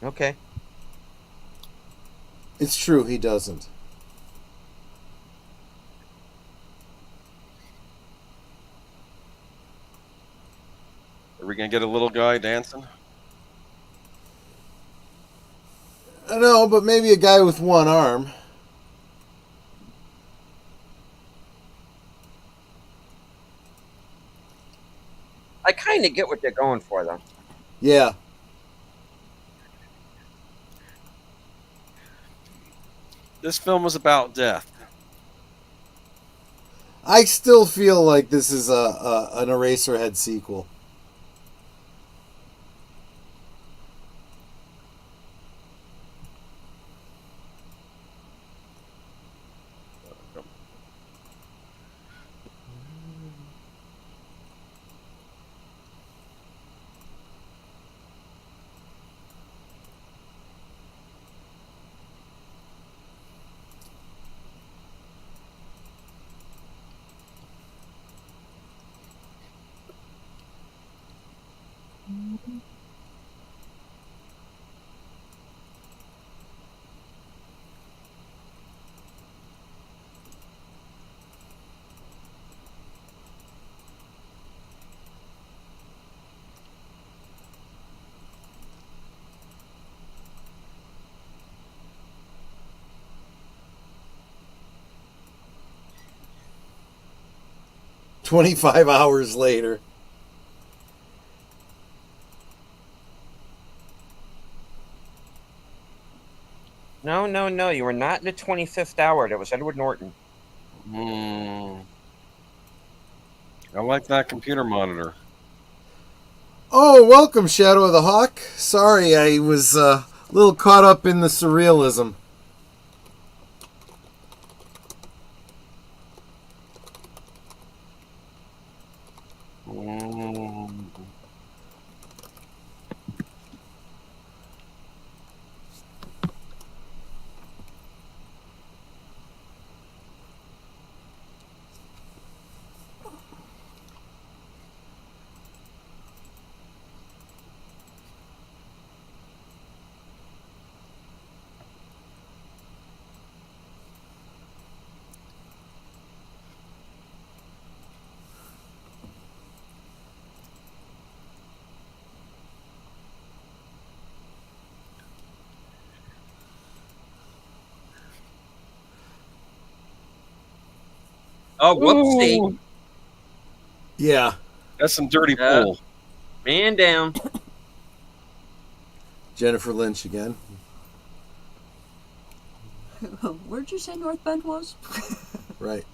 Okay. It's true, he doesn't. Are we gonna get a little guy dancing? I know, but maybe a guy with one arm. I kind of get what they're going for, though. Yeah. This film was about death. I still feel like this is an Eraserhead sequel. "25 hours later." No. You were not in the 25th hour. That was Edward Norton. I like that computer monitor. Oh, welcome, Shadow of the Hawk. Sorry, I was a little caught up in the surrealism. Oh, whoopsie. Ooh, Yeah, that's some dirty pool. Man down. Jennifer Lynch again. Where'd you say North Bend was? Right.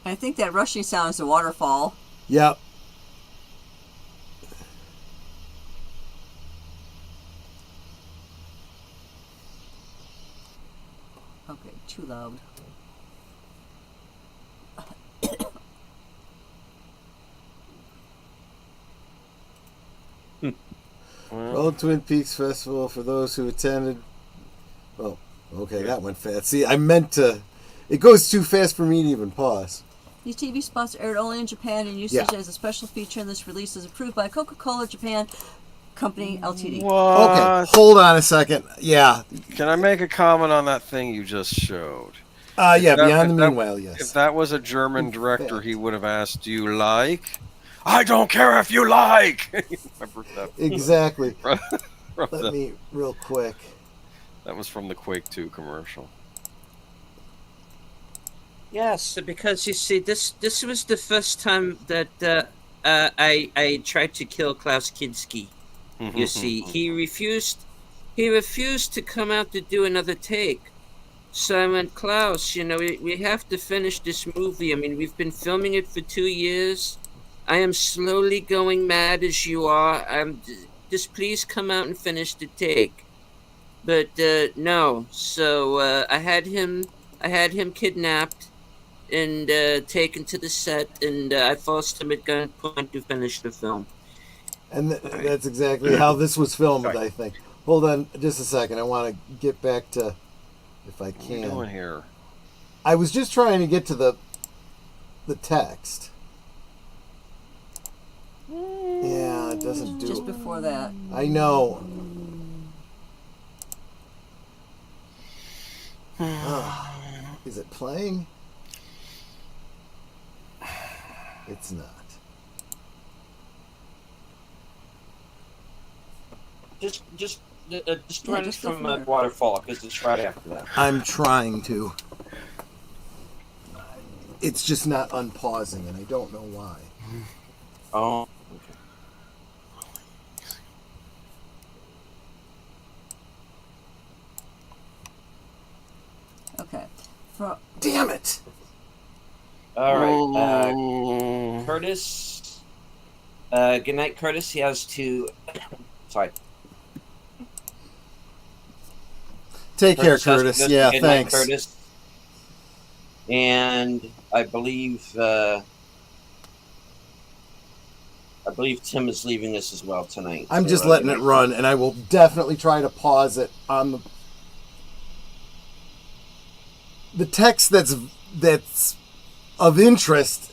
I think that rushing sound is a waterfall. Yep. Okay, too loud. World Twin Peaks Festival for those who attended. Oh, okay, that went fast. See, I meant to. It goes too fast for me to even pause. These TV spots aired only in Japan and usage Yeah. as a special feature in this release is approved by Coca-Cola Japan Company Ltd. What? Okay, hold on a second. Yeah. Can I make a comment on that thing you just showed? Yeah, that- Beyond the if that- Meanwhile, If yes. that was a German director, he would have asked, "Do you like?" I don't care if you like. Remember that? Exactly. From Let the- me, real quick. That was from the Quake 2 commercial. Yes, because you see, this was the first time that I tried to kill Klaus Kinski. You see, he refused to come out to do another take. So I went, Klaus, we have to finish this movie. I mean, we've been filming it for 2 years. I am slowly going mad as you are. Just please come out and finish the take. But no. So I had him kidnapped and taken to the set, and I forced him at gunpoint to finish the film. And that's exactly how this was filmed, Sorry. I think. Hold on just a second. I want to get back to, if I What are you can. doing here? I was just trying to get to the text. Yeah, it doesn't do Just it. before that. I know. Is it playing? It's not. Just Yeah, run just go from from there. Waterfall, because it's right after that. I'm trying to. It's just not unpausing, and I don't know why. Oh. Okay. Damn it! All right, Curtis. Good night, Curtis. He has to. Sorry. Take care, has to Curtis. go. Yeah, Good night, thanks. Curtis. And I believe Tim is leaving us as well tonight. I'm So, just letting good it night. run, and I will definitely try to pause it on the text that's of interest.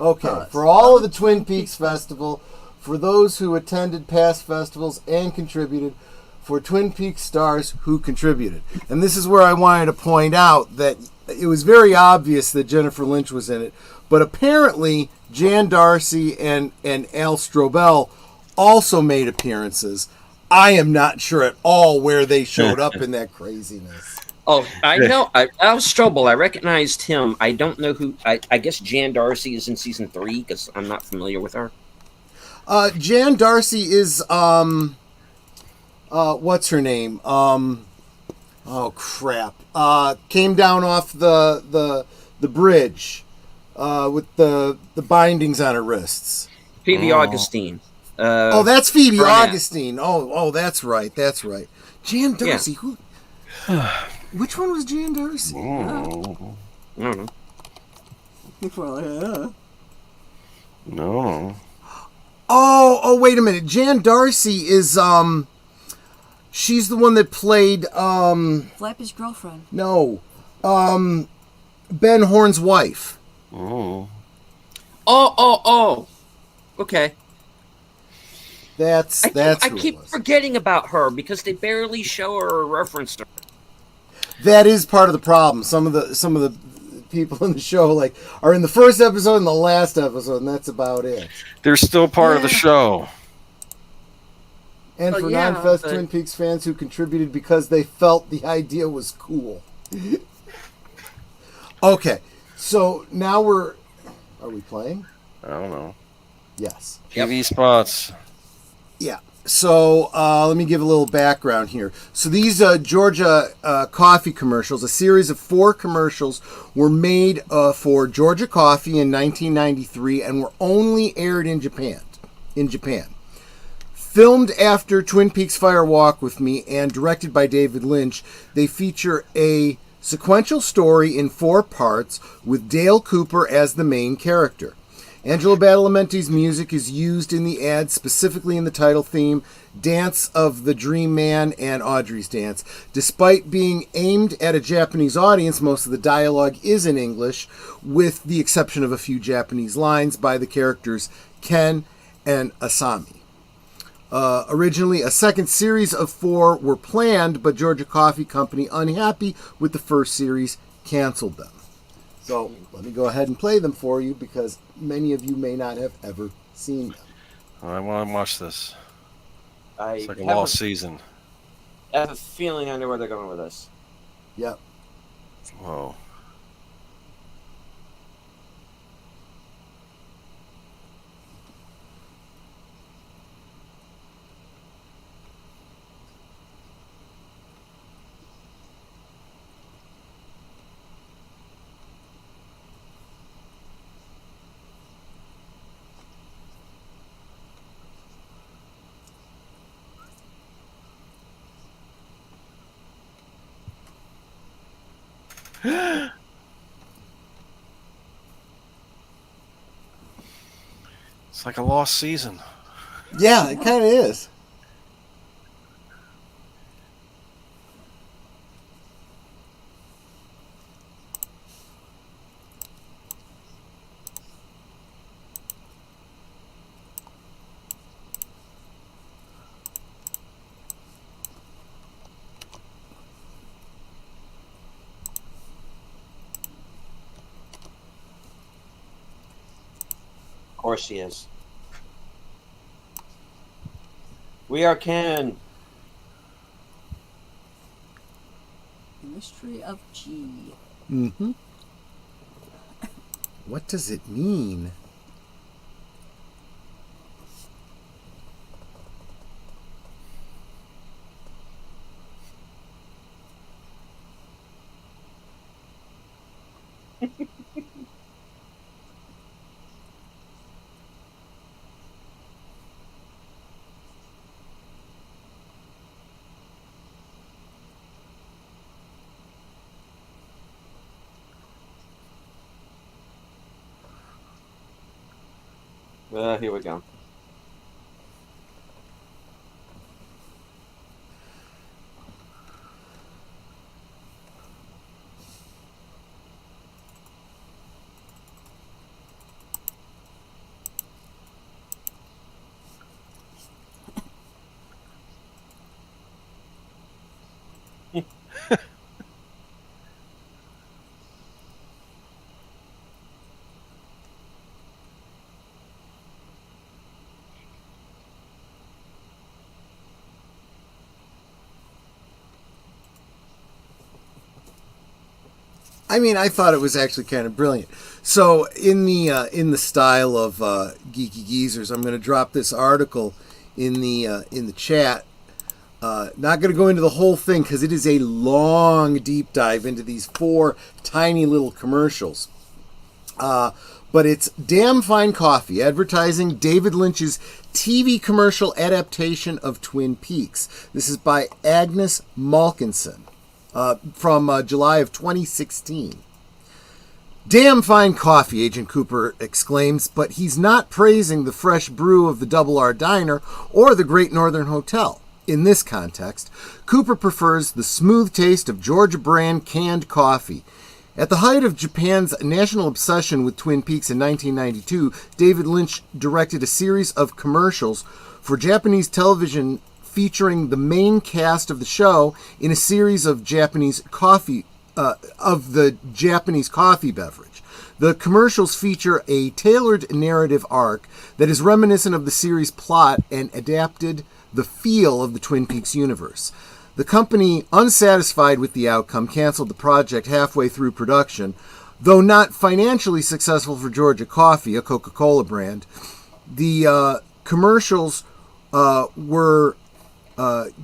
Okay, for all of the Twin Peaks Festival, for those who attended past festivals and contributed, for Twin Peaks stars who contributed. And this is where I wanted to point out that it was very obvious that Jennifer Lynch was in it, but apparently Jan Darcy and Al Strobel also made appearances. I am not sure at all where they showed up in that craziness. Oh, I know. Al Strobel, I recognized him. I don't know who. I guess Jan Darcy is in season 3 because I'm not familiar with her. Jan Darcy is what's her name? Oh crap! Came down off the bridge with the bindings on her wrists. Phoebe Augustine. That's Phoebe Burnett. Augustine. Oh, that's right. Jan Darcy. Who? Which one was Jan Darcy? I don't know. No. Oh, wait a minute. Jan Darcy is she's the one that played Flappy's girlfriend. no. Ben Horn's wife. Oh. Oh. Okay. That's I who it keep was. forgetting about her because they barely show her or reference her. That is part of the problem. Some of the people in the show are in the first episode and the last episode, and that's about it. They're still part of the show. And Well, for yeah, non-Fest but- Twin Peaks fans who contributed because they felt the idea was cool. Okay, so now are we playing? I don't know. Yes. TV spots. Yeah. So let me give a little background here. So these Georgia coffee commercials, a series of 4 commercials, were made for Georgia Coffee in 1993 and were only aired in Japan. Filmed after Twin Peaks Fire Walk with Me and directed by David Lynch, they feature a sequential story in 4 parts with Dale Cooper as the main character. Angelo Badalamenti's music is used in the ads, specifically in the title theme, Dance of the Dream Man and Audrey's Dance. Despite being aimed at a Japanese audience, most of the dialogue is in English, with the exception of a few Japanese lines by the characters Ken and Asami. Originally, a second series of 4 were planned, but Georgia Coffee Company, unhappy with the first series, canceled them. So let me go ahead and play them for you because many of you may not have ever seen them. I want to watch this. I It's like a have lost season. I have a feeling I know where they're going with this. Yep. Whoa. It's like a lost season. Yeah, it kind of is. Of course he is. We are Ken. The Mystery of G. Mm-hmm. What does it mean? Here we go. I mean, I thought it was actually kind of brilliant. So in the style of Geeky Geezers, I'm going to drop this article in the chat. Not going to go into the whole thing because it is a long deep dive into these 4 tiny little commercials. But it's Damn Fine Coffee, advertising David Lynch's TV commercial adaptation of Twin Peaks. This is by Agnes Malkinson from July of 2016. Damn fine coffee, Agent Cooper exclaims, but he's not praising the fresh brew of the Double R Diner or the Great Northern Hotel. In this context, Cooper prefers the smooth taste of Georgia brand canned coffee. At the height of Japan's national obsession with Twin Peaks in 1992, David Lynch directed a series of commercials for Japanese television featuring the main cast of the show in a series of Japanese coffee beverage. The commercials feature a tailored narrative arc that is reminiscent of the series' plot and adapted the feel of the Twin Peaks universe. The company, unsatisfied with the outcome, canceled the project halfway through production. Though not financially successful for Georgia Coffee, a Coca-Cola brand, the commercials were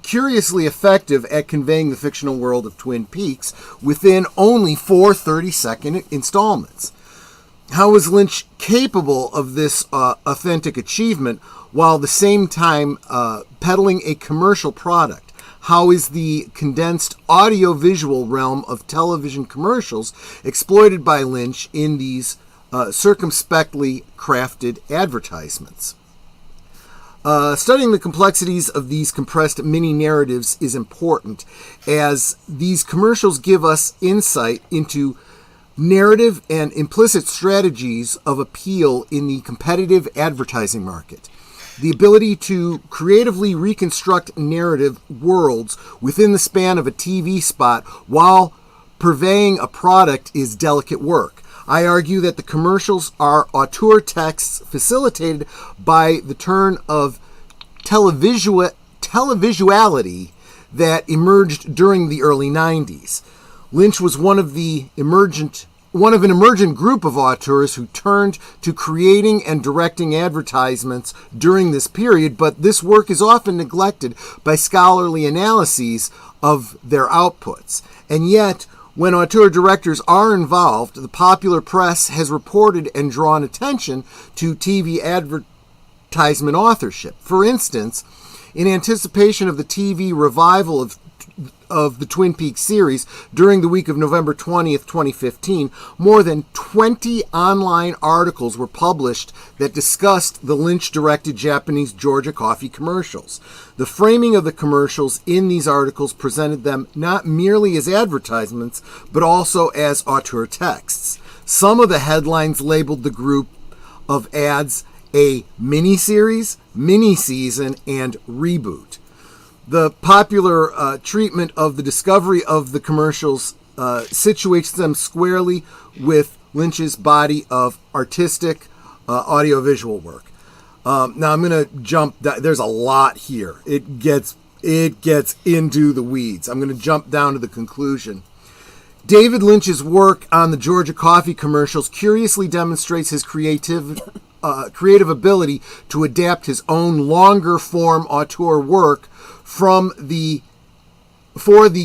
curiously effective at conveying the fictional world of Twin Peaks within only 4 30-second installments. How was Lynch capable of this authentic achievement while at the same time peddling a commercial product? How is the condensed audio-visual realm of television commercials exploited by Lynch in these circumspectly crafted advertisements? Studying the complexities of these compressed mini-narratives is important, as these commercials give us insight into narrative and implicit strategies of appeal in the competitive advertising market. The ability to creatively reconstruct narrative worlds within the span of a TV spot while purveying a product is delicate work. I argue that the commercials are auteur texts facilitated by the turn of televisuality that emerged during the early 90s. Lynch was one of an emergent group of auteurs who turned to creating and directing advertisements during this period, but this work is often neglected by scholarly analyses of their outputs. And yet, when auteur directors are involved, the popular press has reported and drawn attention to TV advertisement authorship. For instance, in anticipation of the TV revival of the Twin Peaks series during the week of November 20th, 2015, more than 20 online articles were published that discussed the Lynch-directed Japanese Georgia Coffee commercials. The framing of the commercials in these articles presented them not merely as advertisements, but also as auteur texts. Some of the headlines labeled the group of ads a mini-series, mini-season, and reboot. The popular treatment of the discovery of the commercials situates them squarely with Lynch's body of artistic audiovisual work. Now I'm going to jump. There's a lot here. It gets into the weeds. I'm going to jump down to the conclusion. David Lynch's work on the Georgia Coffee commercials curiously demonstrates his creative ability to adapt his own longer form auteur work for the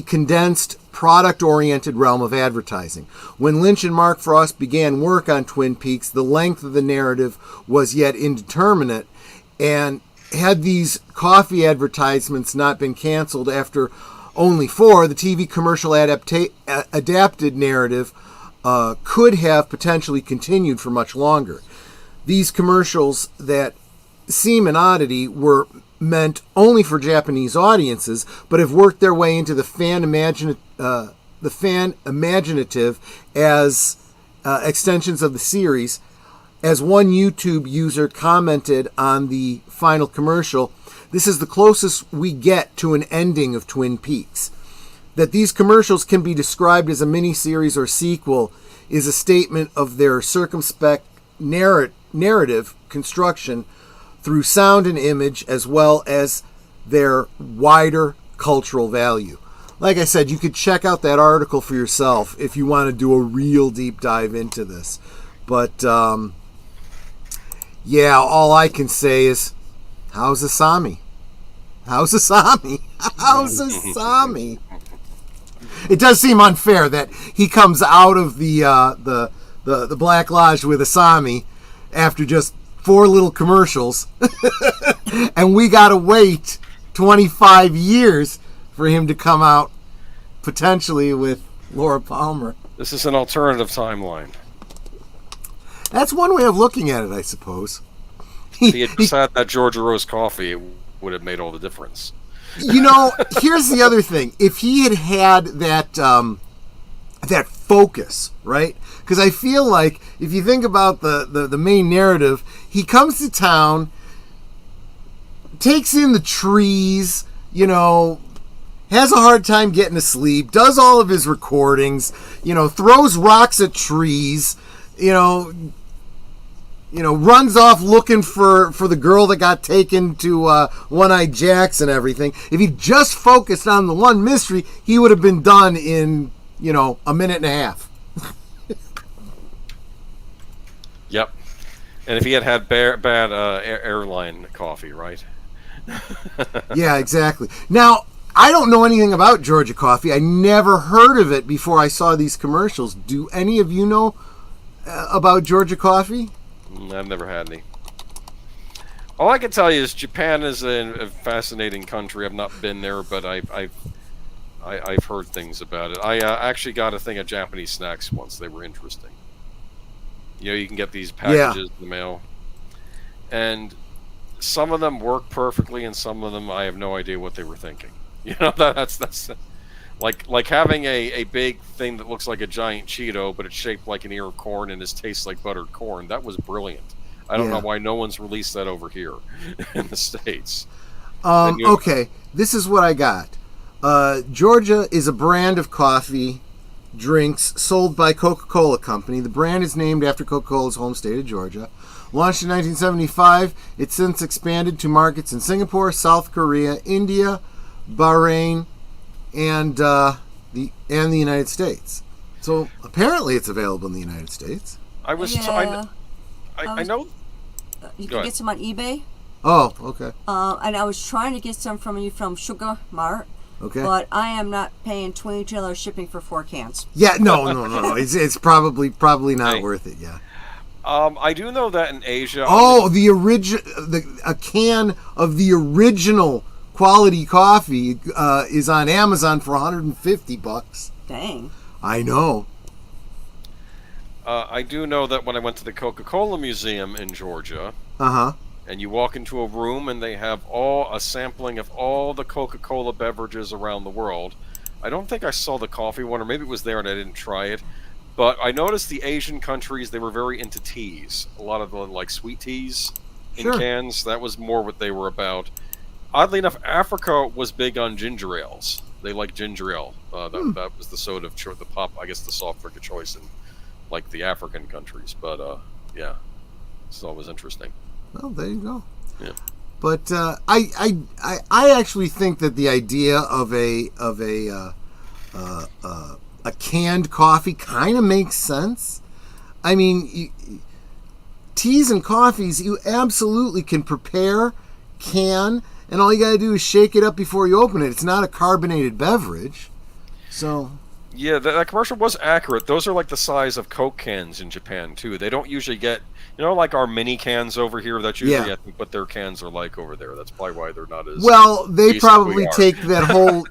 condensed product-oriented realm of advertising. When Lynch and Mark Frost began work on Twin Peaks, the length of the narrative was yet indeterminate, and had these coffee advertisements not been canceled after only 4, the TV commercial adapted narrative could have potentially continued for much longer. These commercials that seem an oddity were meant only for Japanese audiences, but have worked their way into the fan imaginative as extensions of the series. As one YouTube user commented on the final commercial, this is the closest we get to an ending of Twin Peaks. That these commercials can be described as a miniseries or sequel is a statement of their circumspect narrative construction through sound and image, as well as their wider cultural value. like I said, you could check out that article for yourself if you want to do a real deep dive into this. But yeah, all I can say is, how's Asami? How's Asami? How's Asami? It does seem unfair that he comes out of the Black Lodge with Asami after just 4 little commercials, and we gotta wait 25 years for him to come out potentially with Laura Palmer. This is an alternative timeline. That's one way of looking at it, I suppose. If he had just had that Georgia Rose coffee, it would have made all the difference. You know, here's the other thing. If he had that that focus, right? Because I feel like if you think about the main narrative, he comes to town, takes in the trees, you know, has a hard time getting to sleep, does all of his recordings, you know, throws rocks at trees, you know, runs off looking for the girl that got taken to One-Eyed Jack's and everything. If he just focused on the one mystery, he would have been done in, you know, a minute and a half. Yep. And if he had bad airline coffee, right? Yeah, exactly. Now, I don't know anything about Georgia coffee. I never heard of it before I saw these commercials. Do any of you know about Georgia coffee? I've never had any. All I can tell you is Japan is a fascinating country. I've not been there, but I've heard things about it. I actually got a thing of Japanese snacks once. They were interesting. You know, you can get these packages in the mail, and some of them work perfectly, and some of them I have no idea what they were thinking. You know, that's like having a big thing that looks like a giant Cheeto, but it's shaped like an ear of corn and it tastes like buttered corn. That was brilliant. I don't know why no one's released that over here in the States. Okay, this is what I got. Georgia is a brand of coffee drinks sold by Coca-Cola Company. The brand is named after Coca-Cola's home state of Georgia. Launched in 1975, it's since expanded to markets in Singapore, South Korea, India, Bahrain, and the United States. So apparently it's available in the United States. I know. You can get some on eBay. Oh, okay. And I was trying to get some from you from Sugar Mart. Okay. But I am not paying $22 shipping for 4 cans. Yeah, no. It's probably not worth it. Yeah. I do know that in Asia. Oh, a can of the original quality coffee is on Amazon for $150. Dang. I know. I do know that when I went to the Coca-Cola Museum in Georgia, and you walk into a room and they have a sampling of all the Coca-Cola beverages around the world. I don't think I saw the coffee one, or maybe it was there and I didn't try it. But I noticed the Asian countries, they were very into teas. A lot of the like sweet teas in cans. That was more what they were about. Oddly enough, Africa was big on ginger ales. They like ginger ale. That was the soda of choice, the pop, I guess the soft drink of choice in like the African countries. But yeah, it's always interesting. Well, there you go. Yeah. But I actually think that the idea of a canned coffee kind of makes sense. I mean, teas and coffees you absolutely can prepare, can, and all you got to do is shake it up before you open it. It's not a carbonated beverage. So yeah, that commercial was accurate. Those are like the size of Coke cans in Japan too. They don't usually get, like our mini cans over here. That's usually I think what their cans are like over there. That's probably why they're not as well. They probably take that whole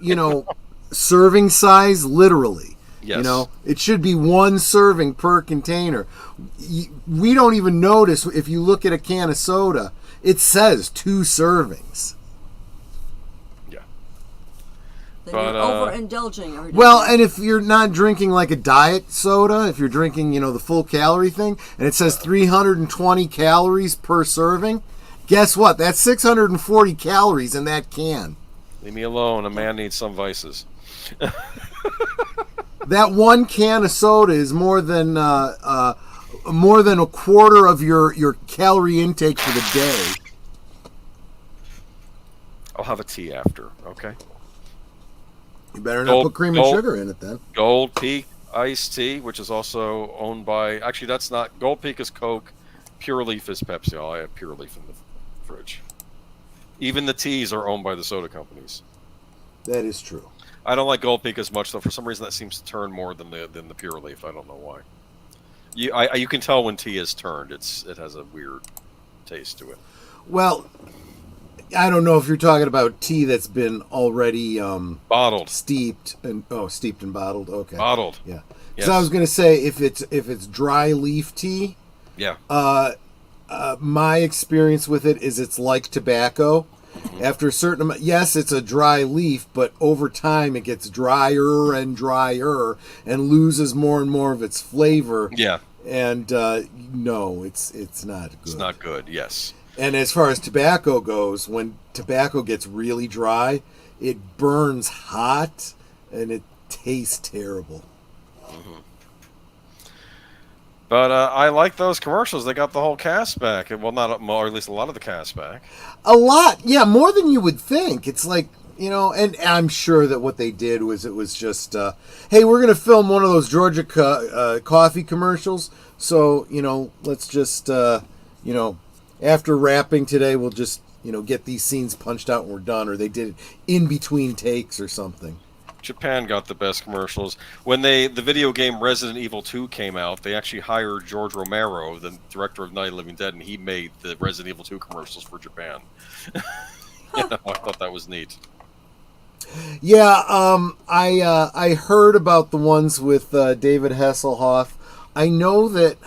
serving size literally. Yes. It should be 1 serving per container. We don't even notice if you look at a can of soda. It says 2 servings. Then you're overindulging. Well, and if you're not drinking like a diet soda, if you're drinking, the full calorie thing, and it says 320 calories per serving, guess what? That's 640 calories in that can. Leave me alone. A man needs some vices. That 1 can of soda is more than a quarter of your calorie intake for the day. I'll have a tea after, okay? You better not put cream and sugar in it then. Gold Peak iced tea, which is also owned by. Actually, that's not Gold Peak is Coke. Pure Leaf is Pepsi. I have Pure Leaf in the fridge. Even the teas are owned by the soda companies. That is true. I don't like Gold Peak as much, though. For some reason, that seems to turn more than the Pure Leaf. I don't know why. You can tell when tea is turned. It has a weird taste to it. Well, I don't know if you're talking about tea that's been already Bottled, steeped and bottled. Okay, bottled. Yeah. Yes. So I was going to say if it's dry leaf tea. Yeah. My experience with it is it's like tobacco. Mm-hmm. After a certain amount, yes, it's a dry leaf, but over time it gets drier and drier and loses more and more of its flavor. Yeah. And no, it's not good. It's not good. Yes. And as far as tobacco goes, when tobacco gets really dry, it burns hot and it tastes terrible. Mm-hmm. But I like those commercials. They got the whole cast back. Well, not or at least a lot of the cast back. A lot, yeah, more than you would think. It's like, and I'm sure that what they did was it was just, hey, we're going to film one of those Georgia coffee commercials. So, let's just, after wrapping today, we'll just, get these scenes punched out and we're done. Or they did it in between takes or something. Japan got the best commercials. When the video game Resident Evil 2 came out, they actually hired George Romero, the director of Night of the Living Dead, and he made the Resident Evil 2 commercials for Japan. I thought that was neat. Yeah, I heard about the ones with David Hasselhoff. I know that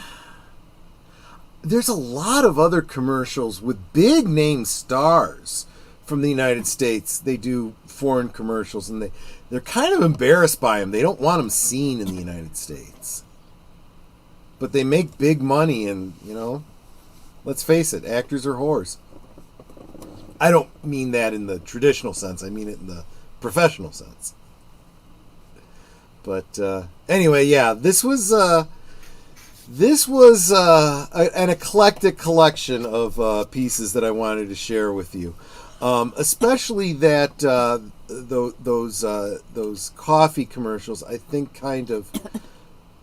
there's a lot of other commercials with big name stars from the United States. They do foreign commercials, and they're kind of embarrassed by them. They don't want them seen in the United States. But they make big money, and, let's face it, actors are whores. I don't mean that in the traditional sense. I mean it in the professional sense. But anyway, yeah, this was an eclectic collection of pieces that I wanted to share with you. Especially that those coffee commercials, I think, kind of,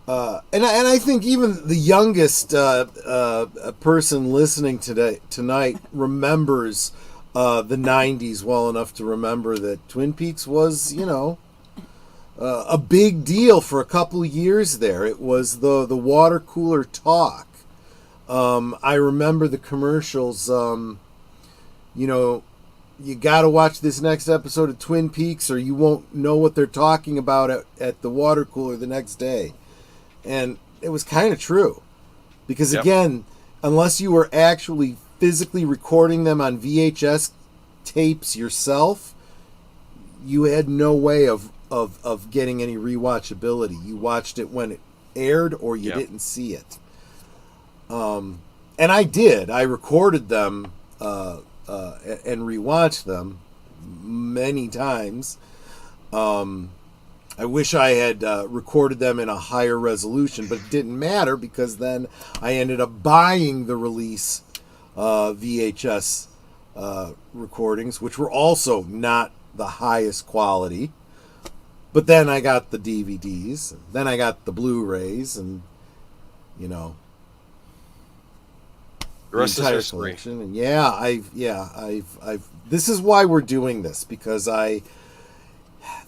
and I think even the youngest person listening tonight remembers the '90s well enough to remember that Twin Peaks was, a big deal for a couple of years there. It was the water cooler talk. I remember the commercials. You got to watch this next episode of Twin Peaks or you won't know what they're talking about at the water cooler the next day. And it was kind of true. Because, again, unless you were actually physically recording them on VHS tapes yourself, you had no way of getting any rewatchability. You watched it when it aired or you didn't see it. And I did. I recorded them and rewatched them many times. I wish I had recorded them in a higher resolution, but it didn't matter because then I ended up buying the release VHS recordings, which were also not the highest quality. But then I got the DVDs, then I got the Blu-rays, and the rest entire is history. collection. And I've this is why we're doing this, because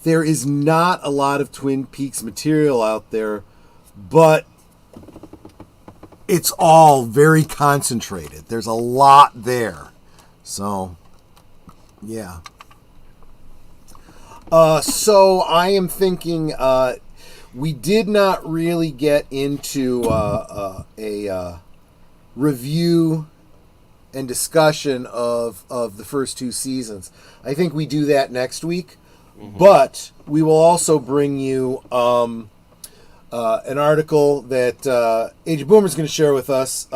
there is not a lot of Twin Peaks material out there, but it's all very concentrated. There's a lot there. So, yeah. So I am thinking we did not really get into a review and discussion of the first two seasons. I think we do that next week. Mm-hmm. But we will also bring you an article that Age of Boomer is going to share with us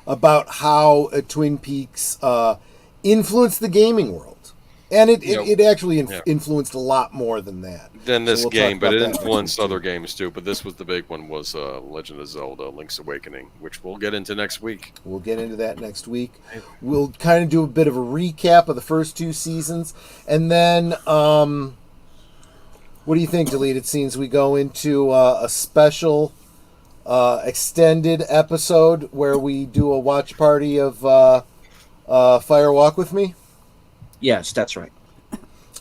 about how Twin Peaks influenced the gaming world. And it actually influenced a lot more than that. Than this game, but it influenced other games too. But this was the big one, was Legend of Zelda: Link's Awakening, which we'll get into next week. We'll get into that next week. We'll kind of do a bit of a recap of the first two seasons, and then What do you think, Deleted Scenes? We go into a special extended episode where we do a watch party of Fire Walk With Me? Yes, that's right.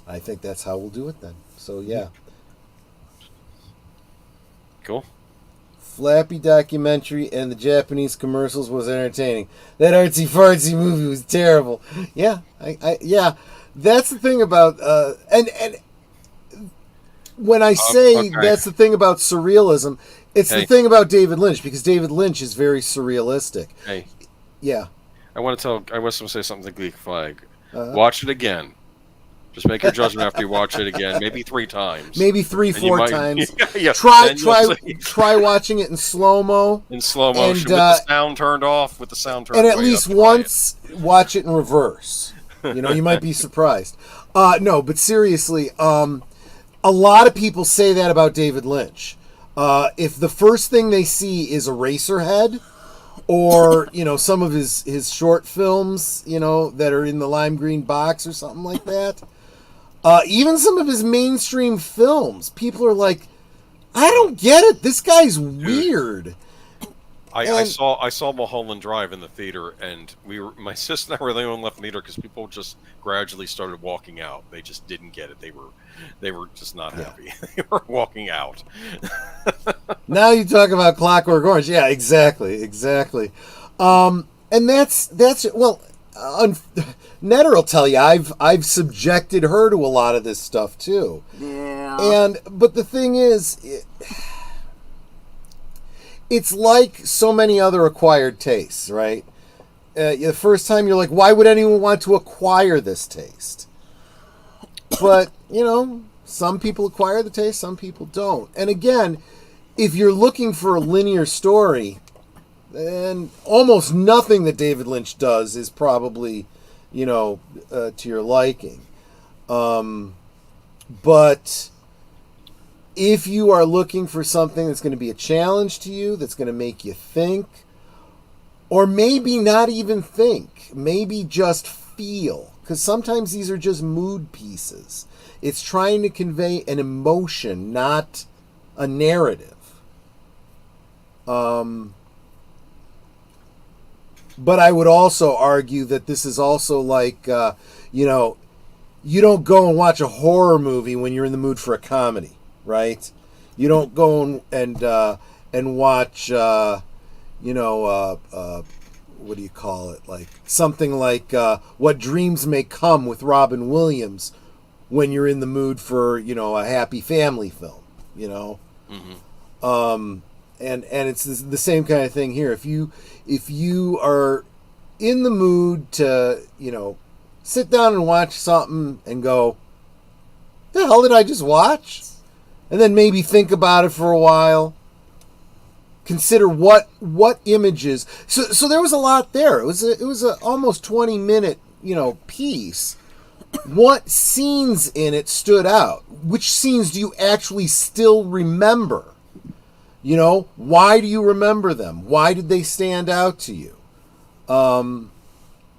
I think that's how we'll do it then. So, yeah. Cool. Flappy documentary and the Japanese commercials was entertaining. That artsy fartsy movie was terrible. Yeah, yeah. That's the thing about and when I say okay. that's the thing about surrealism, it's the thing about David Lynch, because David Lynch is very surrealistic. Hey, Yeah. I want to say something to Geek Flag. Watch it again. Just make your judgment after you watch it again. Maybe 3 times. Maybe 3-4 times. Yeah, Try watching it in slow mo. In slow motion with the sound turned off. And at least once watch it in reverse. You might be surprised. No, but seriously, a lot of people say that about David Lynch. If the first thing they see is Eraserhead, or some of his short films, that are in the lime green box or something like that. Even some of his mainstream films, people are like, I don't get it. This guy's weird. I saw Mulholland Drive in the theater, and my sister and I were the only one left in the theater because people just gradually started walking out. They just didn't get it. They were just not happy. They were walking out. Now you talk about Clockwork Orange. Yeah, exactly. And that's well, Netter will tell you I've subjected her to a lot of this stuff too. Yeah. But the thing is, it's like so many other acquired tastes, right? The first time you're like, why would anyone want to acquire this taste? But, some people acquire the taste, some people don't. And again, if you're looking for a linear story, then almost nothing that David Lynch does is probably, to your liking. But if you are looking for something that's going to be a challenge to you, that's going to make you think, or maybe not even think, maybe just feel, because sometimes these are just mood pieces. It's trying to convey an emotion, not a narrative. But I would also argue that this is also like, you don't go and watch a horror movie when you're in the mood for a comedy, right? You don't go and watch, what do you call it? Like something like What Dreams May Come with Robin Williams when you're in the mood for, a happy family film, Mm-hmm. And it's the same kind of thing here. If you are in the mood to, sit down and watch something and go, the hell did I just watch? And then maybe think about it for a while. Consider what images. So there was a lot there. It was a almost 20-minute, piece. What scenes in it stood out? Which scenes do you actually still remember? Why do you remember them? Why did they stand out to you?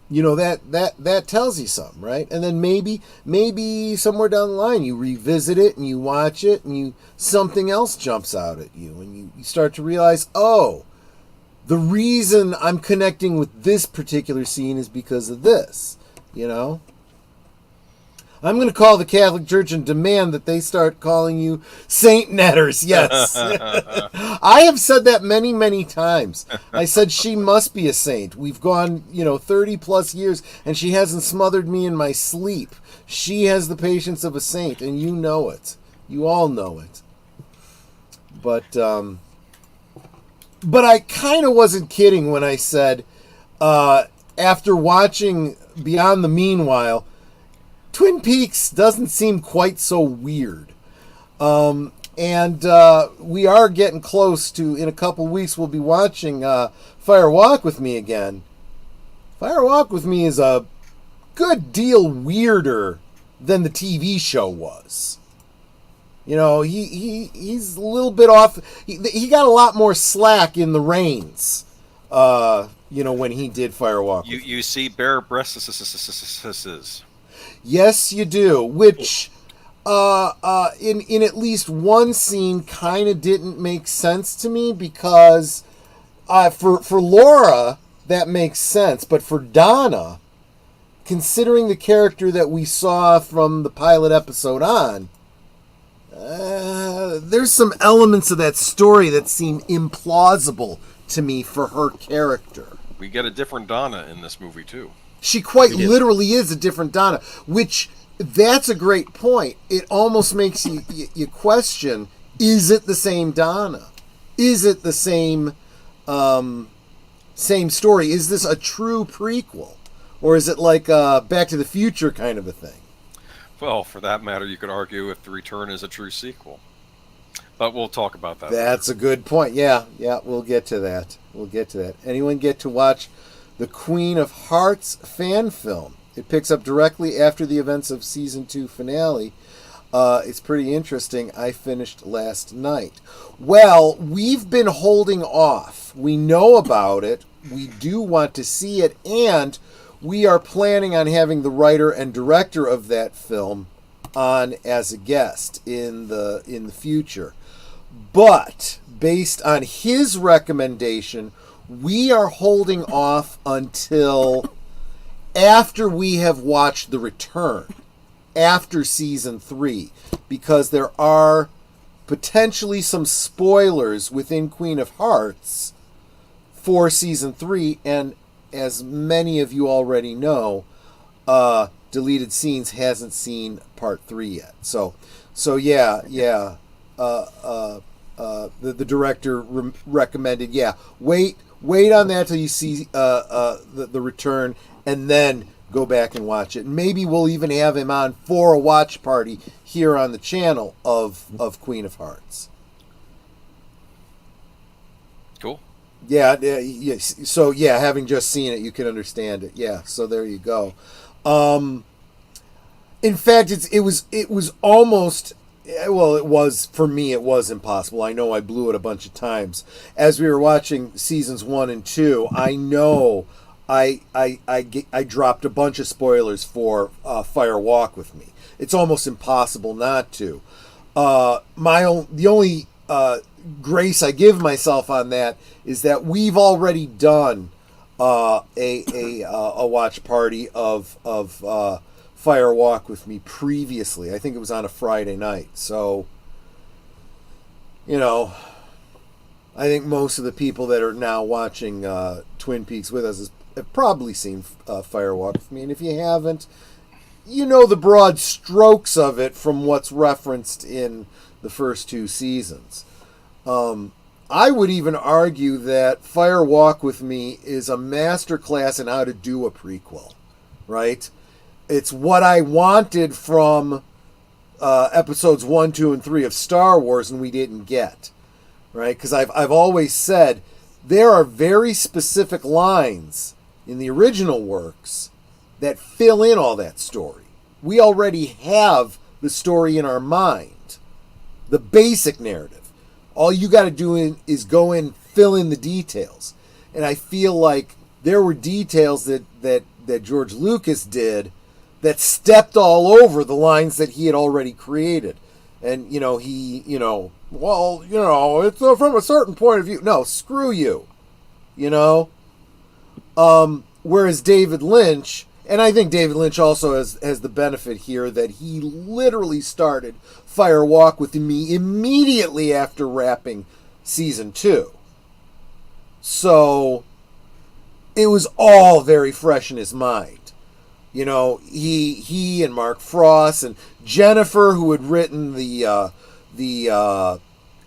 That tells you something, right? And then maybe somewhere down the line you revisit it and you watch it and something else jumps out at you and you start to realize, oh, the reason I'm connecting with this particular scene is because of this, I'm going to call the Catholic Church and demand that they start calling you Saint Netters. Yes. I have said that many, many times. I said she must be a saint. We've gone, 30 plus years and she hasn't smothered me in my sleep. She has the patience of a saint and you know it. You all know it. But I kind of wasn't kidding when I said, after watching Beyond the Meanwhile, Twin Peaks doesn't seem quite so weird. And we are getting close to, in a couple weeks, we'll be watching Fire Walk With Me again. Fire Walk With Me is a good deal weirder than the TV show was. He's a little bit off. He got a lot more slack in the reins, when he did Fire Walk With Me. You see bare breasts. Yes, you do, which in at least one scene kind of didn't make sense to me because for Laura that makes sense, but for Donna, considering the character that we saw from the pilot episode on, there's some elements of that story that seem implausible to me for her character. We get a different Donna in this movie too. She quite literally is a different Donna, which that's a great point. It almost makes you question, is it the same Donna? Is it the same story? Is this a true prequel? Or is it like a Back to the Future kind of a thing? Well, for that matter, you could argue if The Return is a true sequel. But we'll talk about that That's later. a good point. Yeah, we'll get to that. Anyone get to watch the Queen of Hearts fan film? It picks up directly after the events of Season 2 finale. It's pretty interesting. I finished last night. Well, we've been holding off. We know about it. We do want to see it, and we are planning on having the writer and director of that film on as a guest in the future. But based on his recommendation, we are holding off until after we have watched The Return, after Season 3, because there are potentially some spoilers within Queen of Hearts for Season 3, and as many of you already know, Deleted Scenes hasn't seen Part 3 yet. So yeah. The director recommended, wait on that till you see the Return, and then go back and watch it. And maybe we'll even have him on for a watch party here on the channel of Queen of Hearts. Cool. Yeah. So having just seen it, you can understand it. Yeah. So there you go. In fact, it was almost. Well, it was, for me, it was impossible. I know I blew it a bunch of times. As we were watching seasons 1 and 2, I know I dropped a bunch of spoilers for Fire Walk with Me. It's almost impossible not to. The only grace I give myself on that is that we've already done a watch party of Fire Walk with Me previously. I think it was on a Friday night. So, I think most of the people that are now watching Twin Peaks with us have probably seen Fire Walk with Me. And if you haven't, you know the broad strokes of it from what's referenced in the first 2 seasons. I would even argue that Fire Walk with Me is a masterclass in how to do a prequel, right? It's what I wanted from episodes 1, 2, and 3 of Star Wars, and we didn't get, right? Because I've always said there are very specific lines in the original works that fill in all that story. We already have the story in our mind, the basic narrative. All you got to do is go in, fill in the details. And I feel like there were details that George Lucas did that stepped all over the lines that he had already created. And, it's from a certain point of view. No, screw you. Whereas David Lynch, and I think David Lynch also has the benefit here that he literally started Fire Walk with Me immediately after wrapping season 2. So it was all very fresh in his mind. He and Mark Frost and Jennifer, who had written the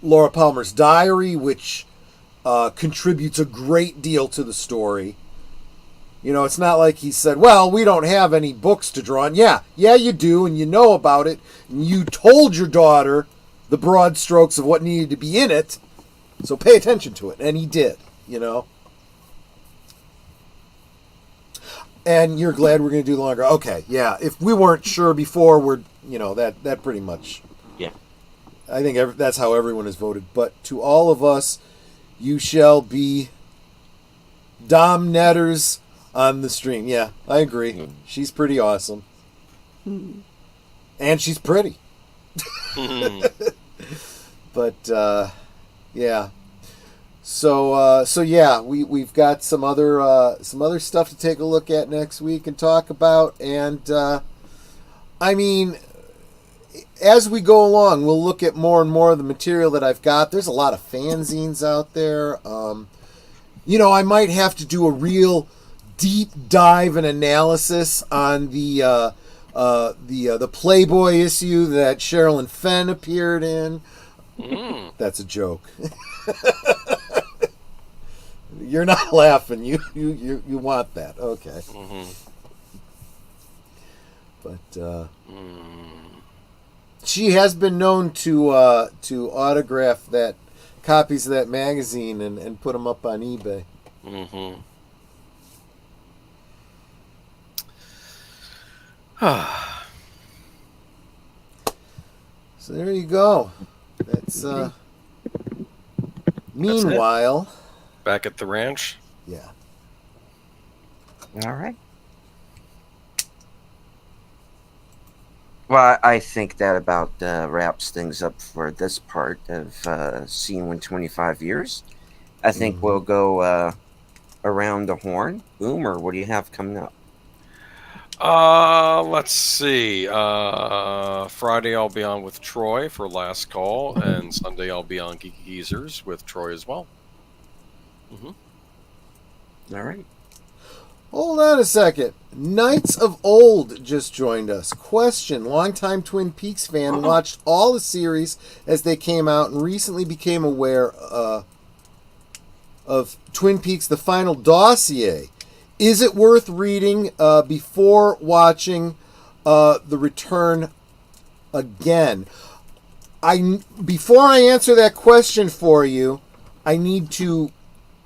Laura Palmer's Diary, which contributes a great deal to the story. It's not like he said, well, we don't have any books to draw on. Yeah, you do, and you know about it. And you told your daughter the broad strokes of what needed to be in it, so pay attention to it. And he did, And you're glad we're going to do longer. Okay, yeah. If we weren't sure before, we're, that pretty much. Yeah. I think that's how everyone has voted. But to all of us, you shall be Dom Netters on the stream. Yeah, I agree. She's pretty awesome. And she's pretty. But yeah. So yeah, we've got some other stuff to take a look at next week and talk about, and I mean, as we go along, we'll look at more and more of the material that I've got. There's a lot of fanzines out there. I might have to do a real deep dive and analysis on the Playboy issue that Sherilyn Fenn appeared in. That's a joke. You're not laughing. You want that. Okay. But she has been known to autograph that copies of that magazine and put them up on eBay. So there you go. That's meanwhile, back at the ranch. Yeah. All right. Well, I think that about wraps things up for this part of Scene 125 Years. I think we'll go around the horn. Boomer, what do you have coming up? Let's see. Friday I'll be on with Troy for Last Call, and Sunday I'll be on Geeky Geezers with Troy as well. All right. Hold on a second. Knights of Old just joined us. Question: longtime Twin Peaks fan, watched all the series as they came out and recently became aware of Twin Peaks: The Final Dossier. Is it worth reading before watching The Return again? Before I answer that question for you, I need to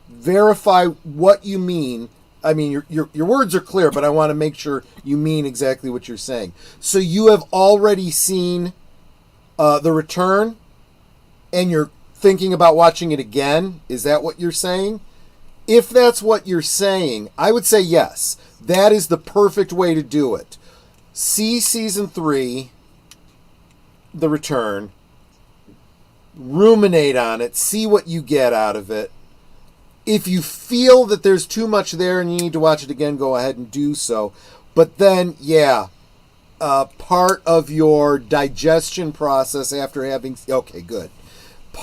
verify what you mean. I mean, your words are clear, but I want to make sure you mean exactly what you're saying. So you have already seen The Return, and you're thinking about watching it again? Is that what you're saying? If that's what you're saying, I would say yes. That is the perfect way to do it. See Season 3, The Return, ruminate on it, see what you get out of it. If you feel that there's too much there and you need to watch it again, go ahead and do so. But then, yeah, part of your digestion process after having... Okay, good.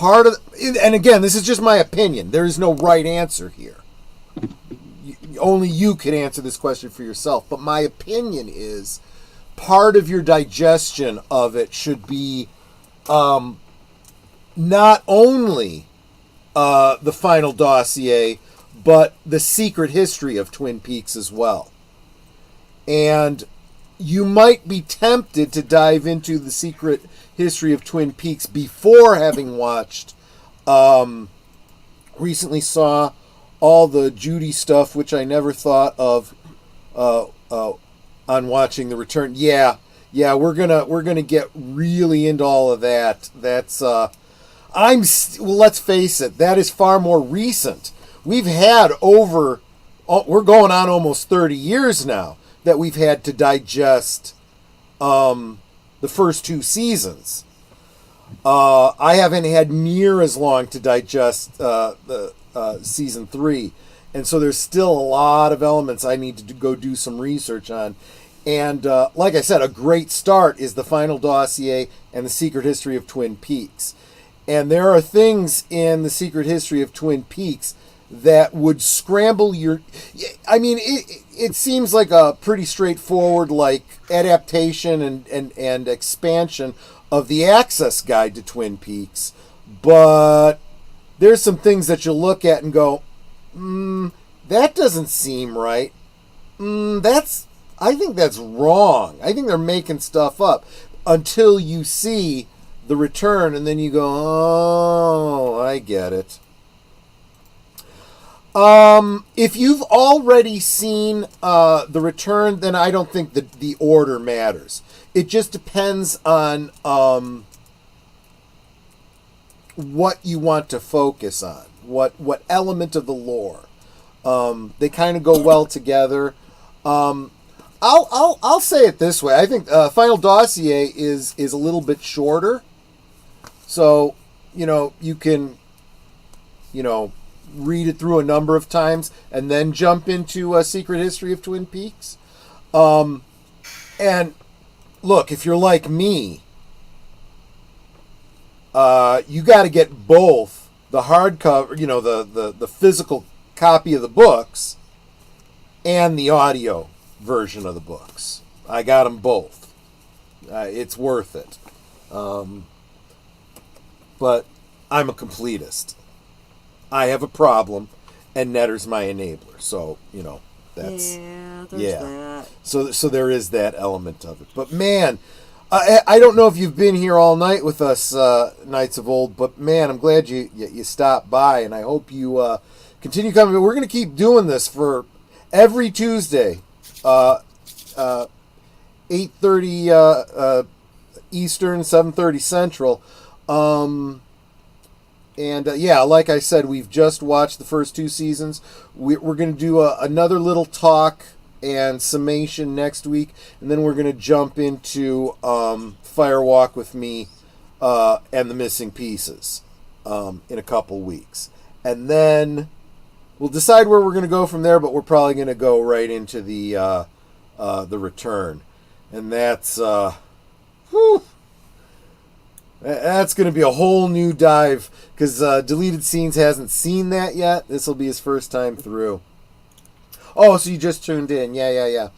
And again, this is just my opinion. There is no right answer here. Only you can answer this question for yourself. But my opinion is part of your digestion of it should be not only The Final Dossier, but the secret history of Twin Peaks as well. And you might be tempted to dive into the secret history of Twin Peaks before having watched, recently saw all the Judy stuff, which I never thought of on watching The Return. Yeah, we're gonna get really into all of that. That's let's face it, that is far more recent. We've had we're going on almost 30 years now that we've had to digest the first 2 seasons. I haven't had near as long to digest the season 3, and so there's still a lot of elements I need to go do some research on. And like I said, a great start is The Final Dossier and the Secret History of Twin Peaks. And there are things in the Secret History of Twin Peaks that would scramble your... I mean, it seems like a pretty straightforward adaptation and expansion of the Access Guide to Twin Peaks. But there's some things that you'll look at and go, that doesn't seem right. I think that's wrong. I think they're making stuff up until you see The Return, and then you go, oh, I get it. If you've already seen The Return, then I don't think that the order matters. It just depends on what you want to focus on, what element of the lore. They kind of go well together. I'll say it this way. I think Final Dossier is a little bit shorter, so you can read it through a number of times and then jump into a Secret History of Twin Peaks. And look, if you're like me, you got to get both the hardcover, the physical copy of the books, and the audio version of the books. I got them both. It's worth it. But I'm a completist. I have a problem, and Netter's my enabler. So, that's... There's that. So there is that element of it. But man, I don't know if you've been here all night with us, Knights of Old, but man, I'm glad you stopped by, and I hope you continue coming. We're going to keep doing this for every Tuesday, 8:30 Eastern, 7:30 Central. And like I said, we've just watched the first 2 seasons. We're going to do another little talk and summation next week, and then we're going to jump into Firewalk with Me and the Missing Pieces in a couple weeks. And then we'll decide where we're going to go from there, but we're probably going to go right into the Return. And that's... That's going to be a whole new dive, because Deleted Scenes hasn't seen that yet. This will be his first time through. Oh, so you just tuned in. Yeah.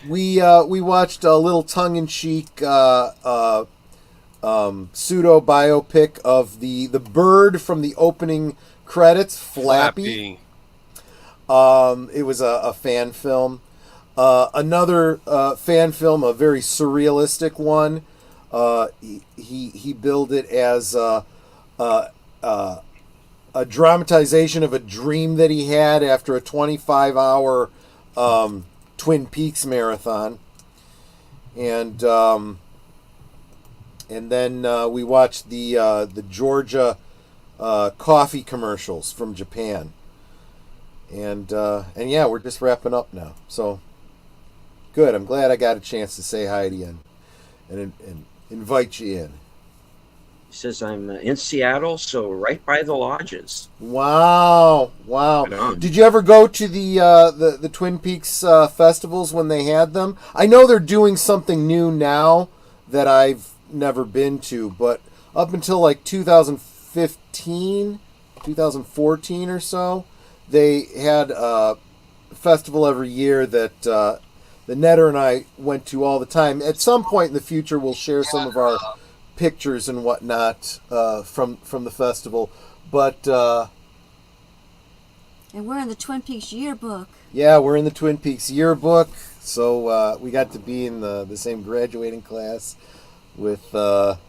We watched a little tongue-in-cheek pseudo-biopic of the bird from the opening credits, Flappy. It was a fan film. Another fan film, a very surrealistic one. He billed it as a dramatization of a dream that he had after a 25-hour Twin Peaks marathon, and then we watched the Georgia coffee commercials from Japan, and yeah, we're just wrapping up now. So good. I'm glad I got a chance to say hi to you and invite you in. He says, I'm in Seattle, so right by the lodges. Wow. Did you ever go to the Twin Peaks festivals when they had them? I know they're doing something new now that I've never been to, but up until like 2015, 2014 or so, they had a festival every year that... the Netter and I went to all the time. At some point in the future, we'll share some of our pictures and whatnot from the festival. But and we're in the Twin Peaks yearbook. Yeah, we're in the Twin Peaks yearbook. So we got to be in the same graduating class with Donna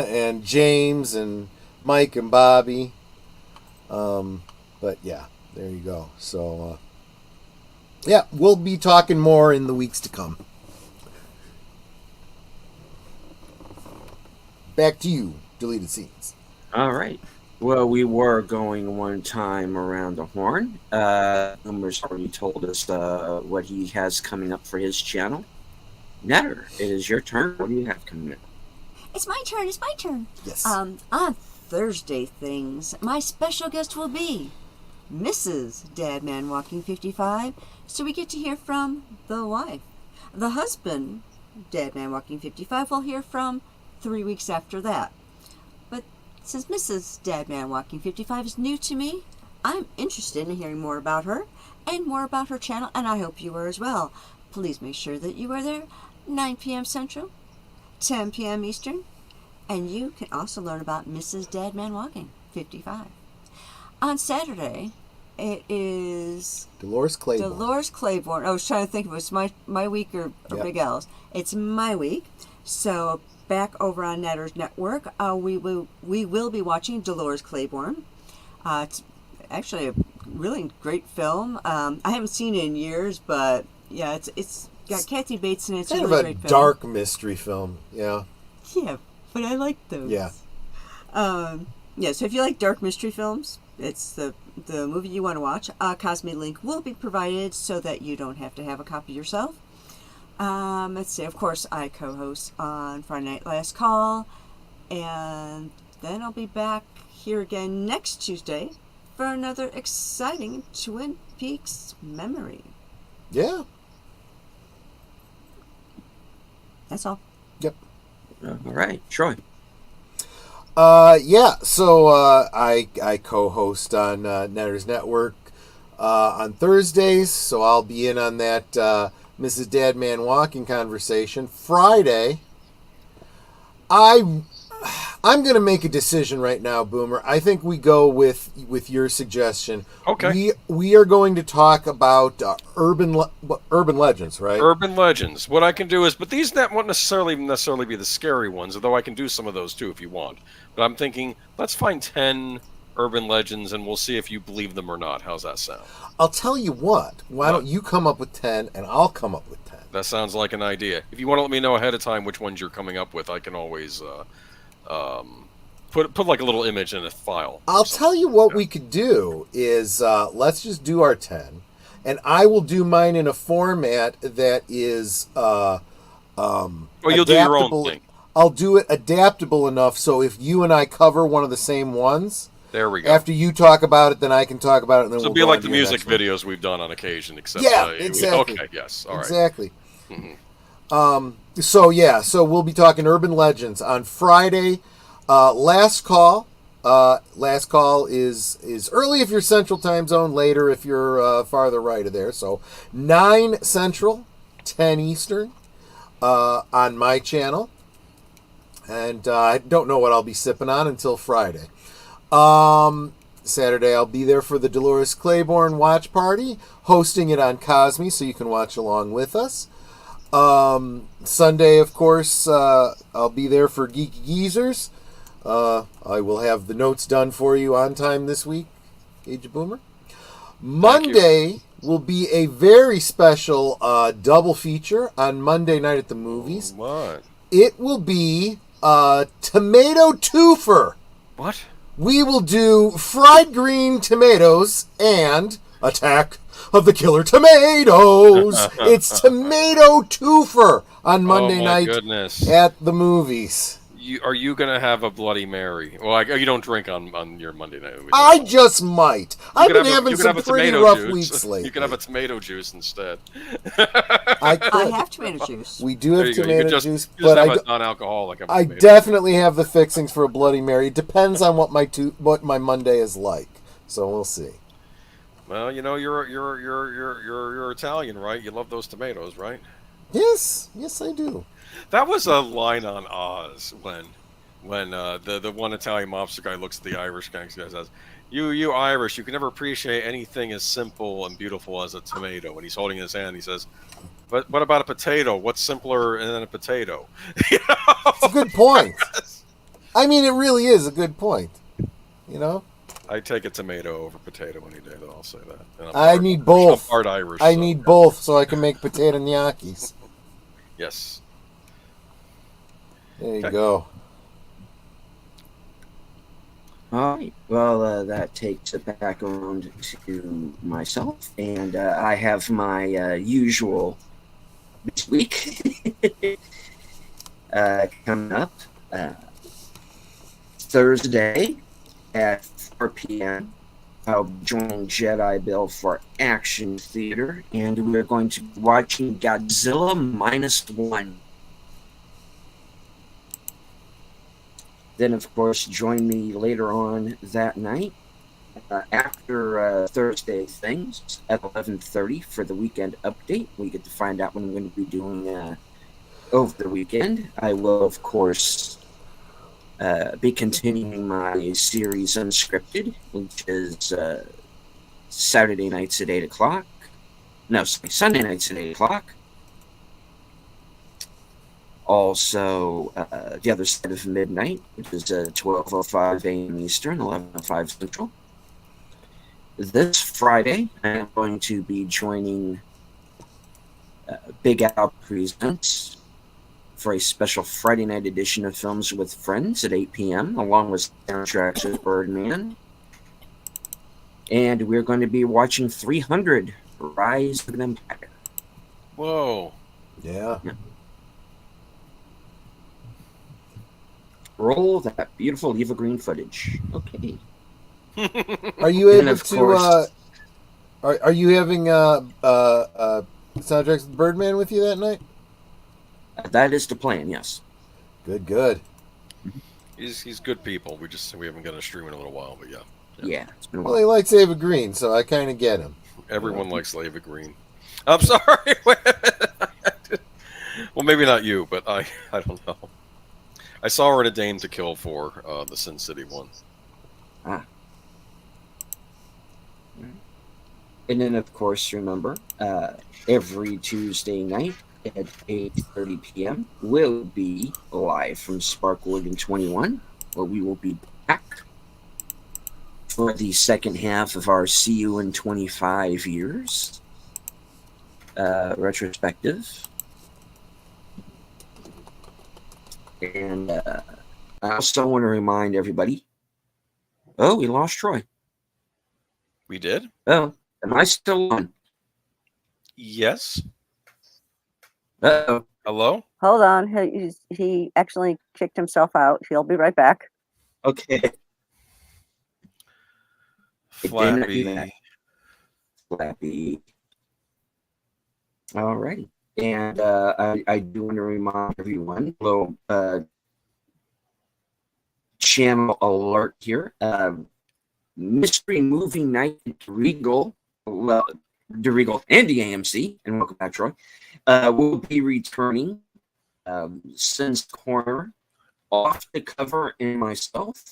and James and Mike and Bobby. But yeah, there you go. So. Yeah, we'll be talking more in the weeks to come. Back to you, Deleted Scenes. All right. Well, we were going one time around the horn. Homer's already told us what he has coming up for his channel. Netter, it is your turn. What do you have coming up? It's my turn. Yes. On Thursday things, my special guest will be Mrs. Dadman Walking 55, so we get to hear from the wife. The husband, Dadman Walking 55, we'll hear from 3 weeks after that. But since Mrs. Dadman Walking 55 is new to me, I'm interested in hearing more about her and more about her channel, and I hope you are as well. Please make sure that you are there 9 p.m. Central, 10 p.m. Eastern, and you can also learn about Mrs. Dadman Walking 55. On Saturday, it is Dolores Claiborne. I was trying to think if it was my week or Yep. Big L's. It's my week. So back over on Netter's Network, we will be watching Dolores Claiborne. It's actually a really great film. I haven't seen it in years, but yeah, it's got Kathy Bates in it. It's Kind a of really a great film. dark mystery film, yeah. Yeah, but I like those. Yeah. Yeah, so if you like dark mystery films, it's the movie you want to watch. A Cosme link will be provided so that you don't have to have a copy yourself. Let's see. Of course, I co-host on Friday Night Last Call, and then I'll be back here again next Tuesday for another exciting Twin Peaks memory. Yeah. That's all. Yep. All right, Troy. Yeah, so I co-host on Netters Network on Thursdays, so I'll be in on that Mrs. Dadman Walking conversation. Friday, I'm going to make a decision right now, Boomer. I think we go with your suggestion. Okay. We are going to talk about urban legends, right? Urban legends. What I can do is, but these won't necessarily be the scary ones, although I can do some of those too if you want. But I'm thinking, let's find 10 urban legends and we'll see if you believe them or not. How's that sound? I'll tell you what. Why don't you come up with 10 and I'll come up with 10? That sounds like an idea. If you want to let me know ahead of time which ones you're coming up with, I can always put like a little image in a file. I'll tell you what we could do is let's just do our 10, and I will do mine in a format that is you'll do your own thing. I'll do it adaptable enough so if you and I cover one of the same ones, there we go. After you talk about it, then I can talk about it. And then so it'll be like the music videos we've done on occasion, except exactly. Okay, yes, all right, exactly. Mm-hmm. So we'll be talking urban legends on Friday. Last call. Last call is early if you're Central Time Zone, later if you're farther right of there. So 9 Central, 10 Eastern on my channel. And I don't know what I'll be sipping on until Friday. Saturday I'll be there for the Dolores Claiborne watch party, hosting it on Cosme so you can watch along with us. Sunday, of course, I'll be there for Geeky Geezers. I will have the notes done for you on time this week, Age of Boomer. Monday will be a very special double feature on Monday night at the movies. What? It will be tomato twofer. What? We will do fried green tomatoes and Attack of the Killer Tomatoes. It's tomato twofer on Monday night at the movies. Are you going to have a Bloody Mary? Well, you don't drink on your Monday night. I just might. I've been having some pretty rough weeks lately. You can have a tomato juice instead. I have tomato juice. We do have tomato juice, but I non-alcoholic. I definitely have the fixings for a Bloody Mary. It depends on what my Monday is like. So we'll see. Well, you're Italian, right? You love those tomatoes, right? Yes, I do. That was a line on Oz when the one Italian mobster guy looks at the Irish guy and says, "You Irish, you can never appreciate anything as simple and beautiful as a tomato." And he's holding his hand. He says, "But what about a potato? What's simpler than a potato?" It's a good point. I mean, it really is a good point. I take a tomato over potato any day. I'll say that. I need both. I'm part Irish. I need both so I can make potato gnocchis. Yes. There you go. All right. Well, that takes it back around to myself, and I have my usual this week coming up Thursday at 4 p.m. I'll be joining Jedi Bill for Action Theater, and we're going to be watching Godzilla -1. Then, of course, join me later on that night after Thursday Things at 11:30 for the weekend update. We get to find out what I'm going to be doing over the weekend. I will, of course, be continuing my series Unscripted, which is Saturday nights at 8 o'clock. No, Sunday nights at 8 o'clock. Also, The Other Side of Midnight, which is 12:05 a.m. Eastern, 11:05 Central. This Friday, I am going to be joining Big Al Presents for a special Friday night edition of Films with Friends at 8 p.m., along with soundtracks of Birdman, Sparkwood, and Saga. Then, of course, join me later on that night after Thursday Things at 11:30 for the weekend update. We get to find out what I'm going to be doing over the weekend. I will, of course, be continuing my series Unscripted, which is Saturday nights at 8 o'clock. Also, The Other Side of Midnight, which is 12:05 a.m. Eastern, 11:05 Central. This Friday, I am going to be joining Big Al Presents for a special Friday night edition of Films with Friends at 8 p.m., along with soundtracks of Birdman, And we're going to be watching 300 Rise of an Empire. Whoa. Yeah. Roll that beautiful Eva Green footage. Okay. Are you And able of to? course, Are you having soundtracks with Birdman with you that night? that is the plan, yes. Good. He's good people. We haven't got a stream in a little while, but yeah. Yeah, it's been a Well, while. he likes Ava Green, so I kind of get him. Everyone likes Lava Green. I'm sorry. Well, maybe not you, but I don't know. I saw her in a Dame to Kill for the Sin City one. Ah. And then, of course, remember, every Tuesday night at 8:30 p.m. will be live from Sparkwood in 21, where we will be back for the second half of our See You in 25 Years retrospective. And I also want to remind everybody, oh, we lost Troy. We did? Oh, am I still on? Yes. Uh-oh. Hello? Hold on. He actually kicked himself out. He'll be right back. Okay. Flappy. Flappy. All right. And I do want to remind everyone, little channel alert here. Mystery Movie Night at Regal, well, the Regal and the AMC, and welcome back, Troy, will be returning. Since Corner, Off the Cover, and myself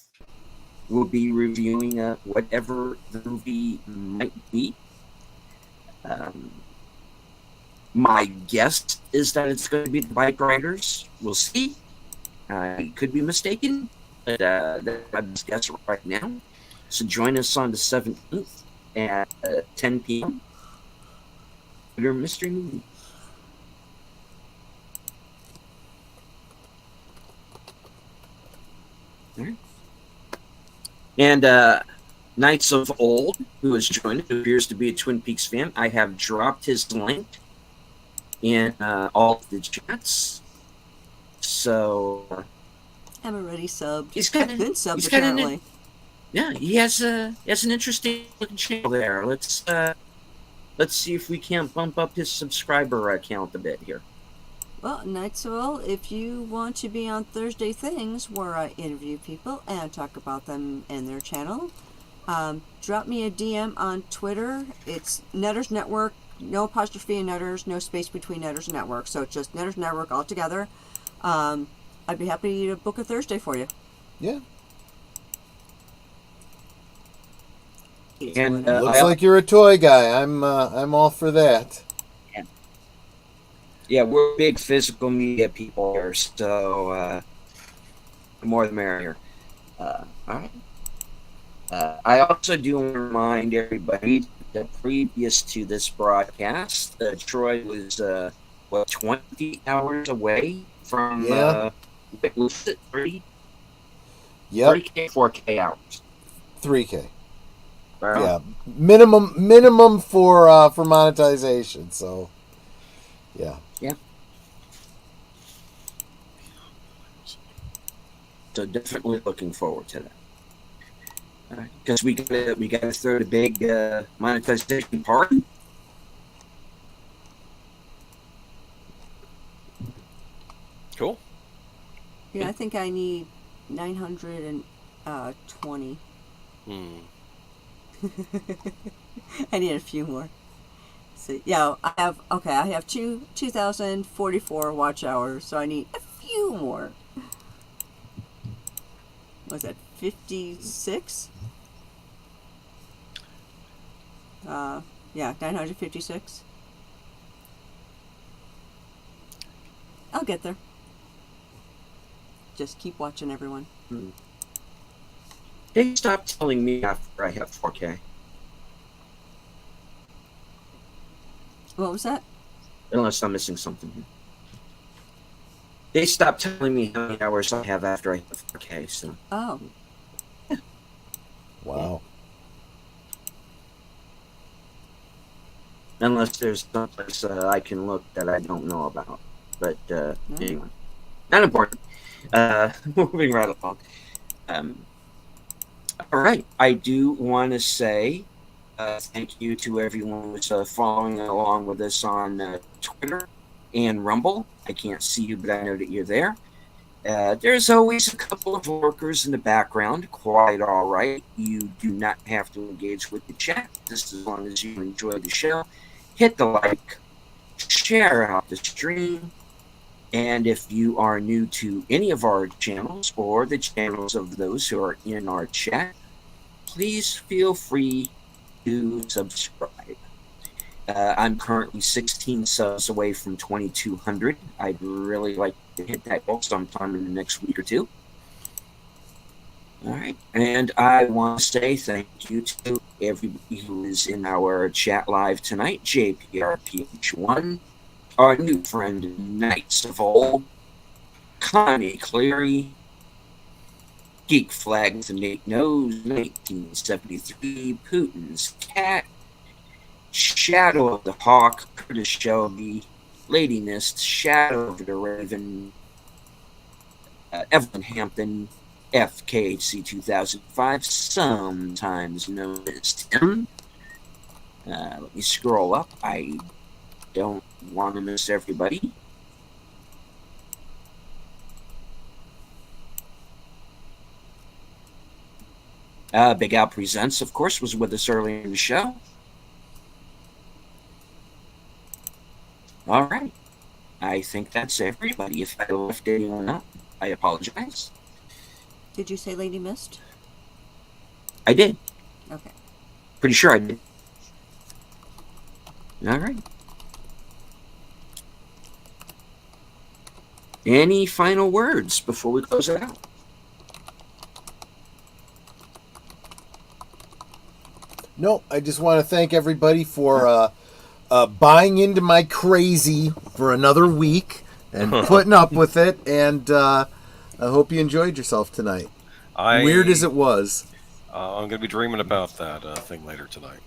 will be reviewing whatever the movie might be. My guess is that it's going to be the Bike Riders. We'll see. I could be mistaken, but that's my best guess right now. So join us on the 17th at 10 p.m. for your mystery movie. All right. And Knights of Old, who has joined, who appears to be a Twin Peaks fan, I have dropped his link in all of the chats. So I'm already subbed. He's got I've been subbed he's got an- apparently. yeah, he has an interesting looking channel there. Let's see if we can't bump up his subscriber count a bit here. Well, Knights of Old, if you want to be on Thursday Things, where I interview people and talk about them and their channel, drop me a DM on Twitter. It's Netters Network, no apostrophe in Netters, no space between Netters and Network. So it's just Netters Network all together. I'd be happy to book a Thursday for you. Yeah. And Looks like you're a toy guy. I'm all for that. Yeah, we're big physical media people here, so the more the merrier. All right. I also do want to remind everybody that previous to this broadcast, Troy was 20 hours away from was it 30? Yep. 3K, 4K hours. 3K. Wow. Yeah. Minimum for monetization. So. Yeah. Yeah. So definitely looking forward to that. Because we gotta throw the big monetization party. Cool. Yeah, I think I need 920. I need a few more. So yeah, I have 2,044 watch hours, so I need a few more. Was that 56? Yeah, 956. I'll get there. Just keep watching, everyone. They stopped telling me after I have 4K. What was that? Unless I'm missing something here. They stopped telling me how many hours I have after I have 4K. So. Oh. Wow. Unless there's someplace I can look that I don't know about. But No. anyway, not important. Moving right along. All right. I do want to say thank you to everyone who's following along with us on Twitter and Rumble. I can't see you, but I know that you're there. There's always a couple of lurkers in the background. Quite all right. You do not have to engage with the chat, just as long as you enjoy the show. Hit the like, share out the stream, and if you are new to any of our channels or the channels of those who are in our chat, please feel free to subscribe. I'm currently 16 subs away from 2,200. I'd really like to hit that goal sometime in the next week or two. All right. And I want to say thank you to everybody who is in our chat live tonight. JPRPH1, our new friend, Knights of Old, Connie Cleary, Geek Flag with the Nate Knows, 1973, Putin's Cat, Shadow of the Hawk, Curtis Shelby, Lady Mist, Shadow of the Raven, Evelyn Hampton, FKHC 2005, sometimes known as Tim. Let me scroll up. I don't want to miss everybody. Big Al Presents, of course, was with us earlier in the show. All right. I think that's everybody. If I left anyone out, I apologize. Did you say Lady Mist? I did. Okay. Pretty sure I did. All right. Any final words before we close it out? No, I just want to thank everybody for buying into my crazy for another week and putting up with it. And I hope you enjoyed yourself tonight. Weird as it was. I'm going to be dreaming about that thing later tonight.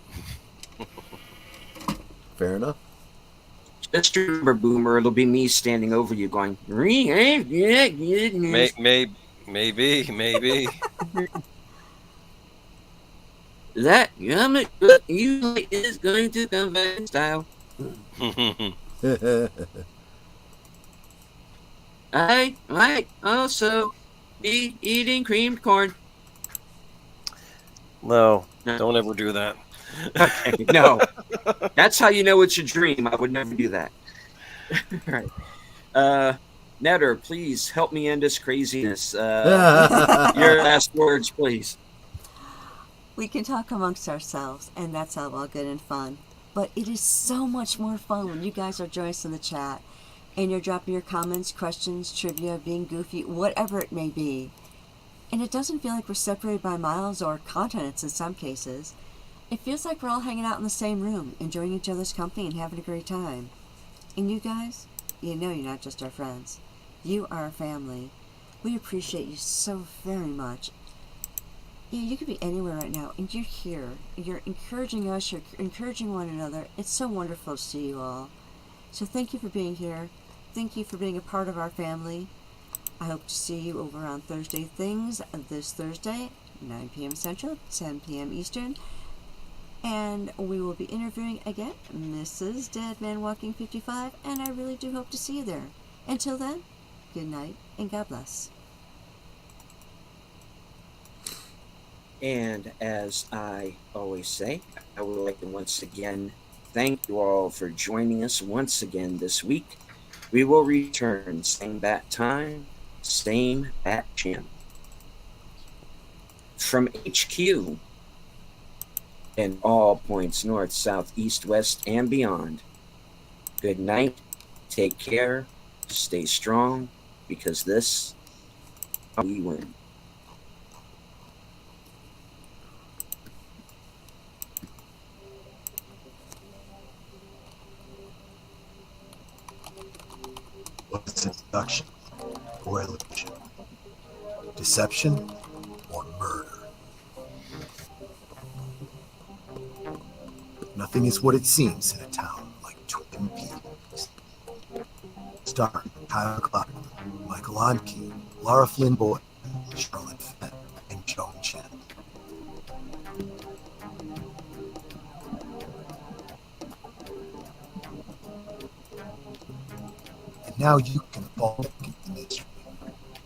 Fair enough. Just remember, Boomer, it'll be me standing over you going, Maybe. That usually is going to come back in style. I might also be eating creamed corn. No, don't ever do that. Okay, no. That's how you know it's a dream. I would never do that. All right. Netter, please help me end this craziness. Your last words, please. We can talk amongst ourselves, and that's all well good and fun. But it is so much more fun when you guys are joining us in the chat, and you're dropping your comments, questions, trivia, being goofy, whatever it may be. And it doesn't feel like we're separated by miles or continents in some cases. It feels like we're all hanging out in the same room, enjoying each other's company and having a great time. And you guys, you know you're not just our friends. You are our family. We appreciate you so very much. Yeah, you could be anywhere right now, and you're here. You're encouraging us, you're encouraging one another. It's so wonderful to see you all. So thank you for being here. Thank you for being a part of our family. I hope to see you over on Thursday Things this Thursday, 9 p.m. Central, 10 p.m. Eastern. And we will be interviewing again Mrs. Deadman Walking 55, and I really do hope to see you there. Until then, good night and God bless. And as I always say, I would like to once again thank you all for joining us once again this week. We will return same bat time, same bat channel. From HQ and all points north, south, east, west, and beyond, good night, take care, stay strong, because this we win. Was it seduction or illusion? Deception or murder? Nothing is what it seems in a town like Twin Peaks. Starring Kyle Clark, Michael Onke, Laura Flynn Boyd, Charlotte Fenn, and Joan Chen. And now you can fall back into the mystery,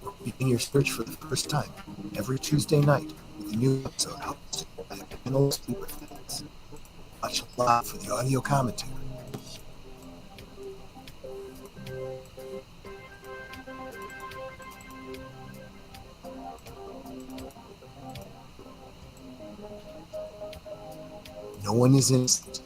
or begin your search for the first time every Tuesday night with a new episode hosted by a panel of superfans. Watch live for the audio commentary. No one is innocent,